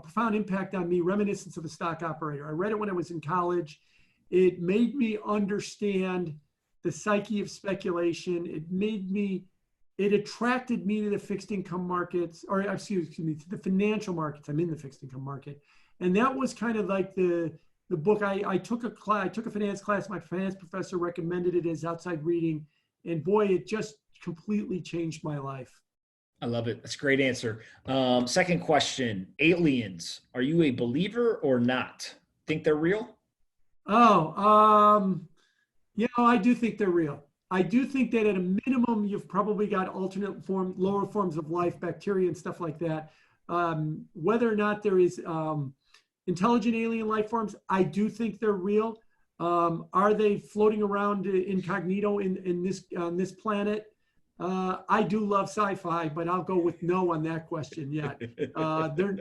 profound impact on me, Reminiscence of a Stock Operator. I read it when I was in college. It made me understand the psyche of speculation. It attracted me to the fixed income markets, or excuse me, to the financial markets. I'm in the fixed income market. And that was kind of like the book. I took a finance class. My finance professor recommended it as outside reading. And boy, it just completely changed my life. I love it. That's a great answer. Second question, aliens. Are you a believer or not? Think they're real? I do think they're real. I do think that at a minimum, you've probably got lower forms of life, bacteria and stuff like that. Whether or not there is intelligent alien life forms, I do think they're real. Are they floating around incognito on this planet? I do love sci-fi, but I'll go with no on that question yet.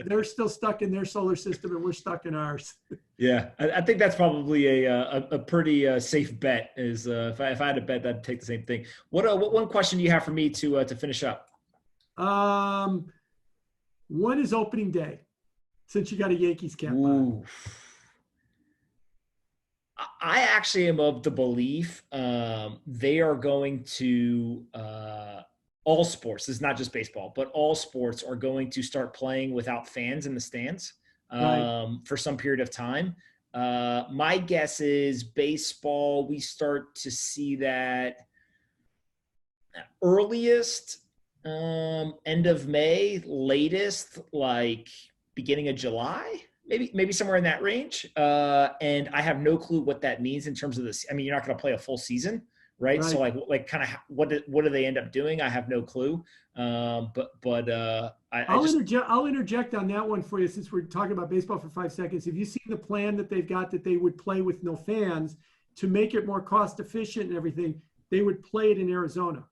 They're still stuck in their solar system, and we're stuck in ours. Yeah, I think that's probably a pretty safe bet. Is if I had to bet, I'd take the same thing. What one question do you have for me to finish up? When is opening day? Since you got a Yankees cap on. I actually am of the belief they are going to all sports. This is not just baseball, but all sports are going to start playing without fans in the stands for some period of time. My guess is baseball, we start to see that earliest end of May, latest like beginning of July, maybe somewhere in that range. And I have no clue what that means in terms of this. I mean, you're not going to play a full season, right? Right. So like kind of what do they end up doing? I have no clue. I'll interject on that one for you since we're talking about baseball for 5 seconds. Have you seen the plan that they've got that they would play with no fans to make it more cost efficient and everything? They would play it in Arizona.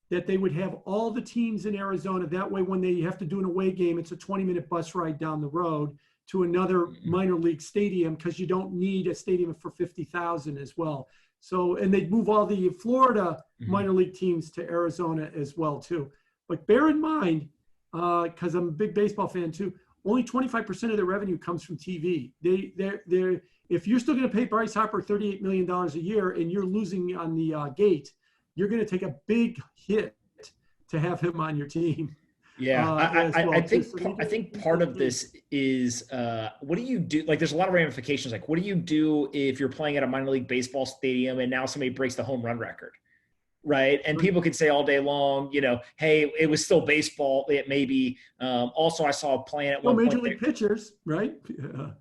That they would have all the teams in Arizona. That way, when they have to do an away game, it's a 20-minute bus ride down the road to another minor league stadium because you don't need a stadium for 50,000 as well. So, and they'd move all the Florida minor league teams to Arizona as well too. But bear in mind, because I'm a big baseball fan too, only 25% of their revenue comes from TV. They're if you're still going to pay Bryce Harper $38 million a year and you're losing on the gate, you're going to take a big hit to have him on your team. Yeah, I think part of this is what do you do? Like, there's a lot of ramifications. Like, what do you do if you're playing at a minor league baseball stadium and now somebody breaks the home run record? Right. And people could say all day long, hey, it was still baseball. It may be. Also, I saw a plan at one point. Major league pitchers, right?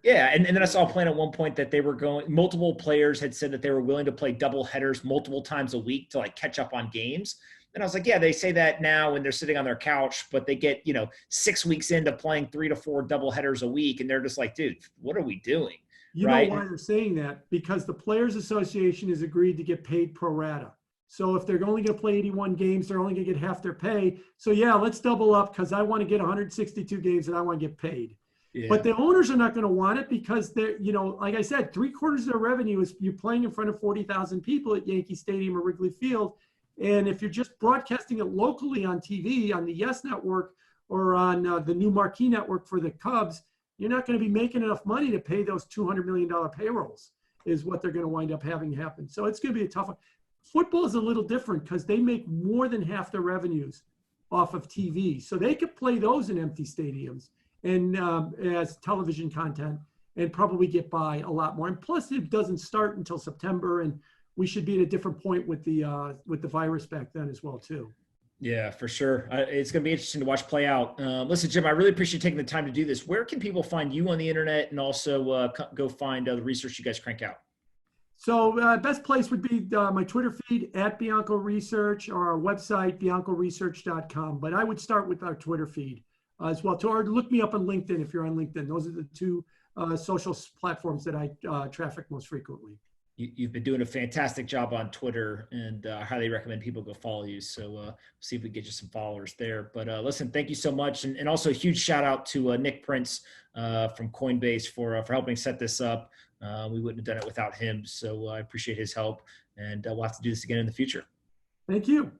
Yeah. And then I saw a plan at one point that they were multiple players had said that they were willing to play double headers multiple times a week to like catch up on games. And I was like, yeah, they say that now when they're sitting on their couch, but they get, 6 weeks into playing 3 to 4 double headers a week. And they're just like, dude, what are we doing? You know why they're saying that? Because the Players Association has agreed to get paid pro rata. So if they're only going to play 81 games, they're only going to get half their pay. So yeah, let's double up because I want to get 162 games and I want to get paid. Yeah. But the owners are not going to want it because they're, like I said, 3/4 of their revenue is you're playing in front of 40,000 people at Yankee Stadium or Wrigley Field. And if you're just broadcasting it locally on TV, on the Yes Network or on the new Marquee Network for the Cubs, you're not going to be making enough money to pay those $200 million payrolls is what they're going to wind up having happen. So it's going to be a tough one. Football is a little different because they make more than half their revenues off of TV. So they could play those in empty stadiums and as television content and probably get by a lot more. And plus it doesn't start until September and we should be at a different point with the virus back then as well too. Yeah, for sure. It's going to be interesting to watch play out. Listen, Jim, I really appreciate taking the time to do this. Where can people find you on the internet and also go find the research you guys crank out? So best place would be my Twitter feed at Bianco Research or our website, biancoresearch.com. But I would start with our Twitter feed as well. Or look me up on LinkedIn if you're on LinkedIn. Those are the two social platforms that I traffic most frequently. You've been doing a fantastic job on Twitter, and I highly recommend people go follow you. So see if we get you some followers there. But listen, thank you so much. And also a huge shout out to Nick Prince from Coinbase for helping set this up. We wouldn't have done it without him. So I appreciate his help, and we'll have to do this again in the future. Thank you.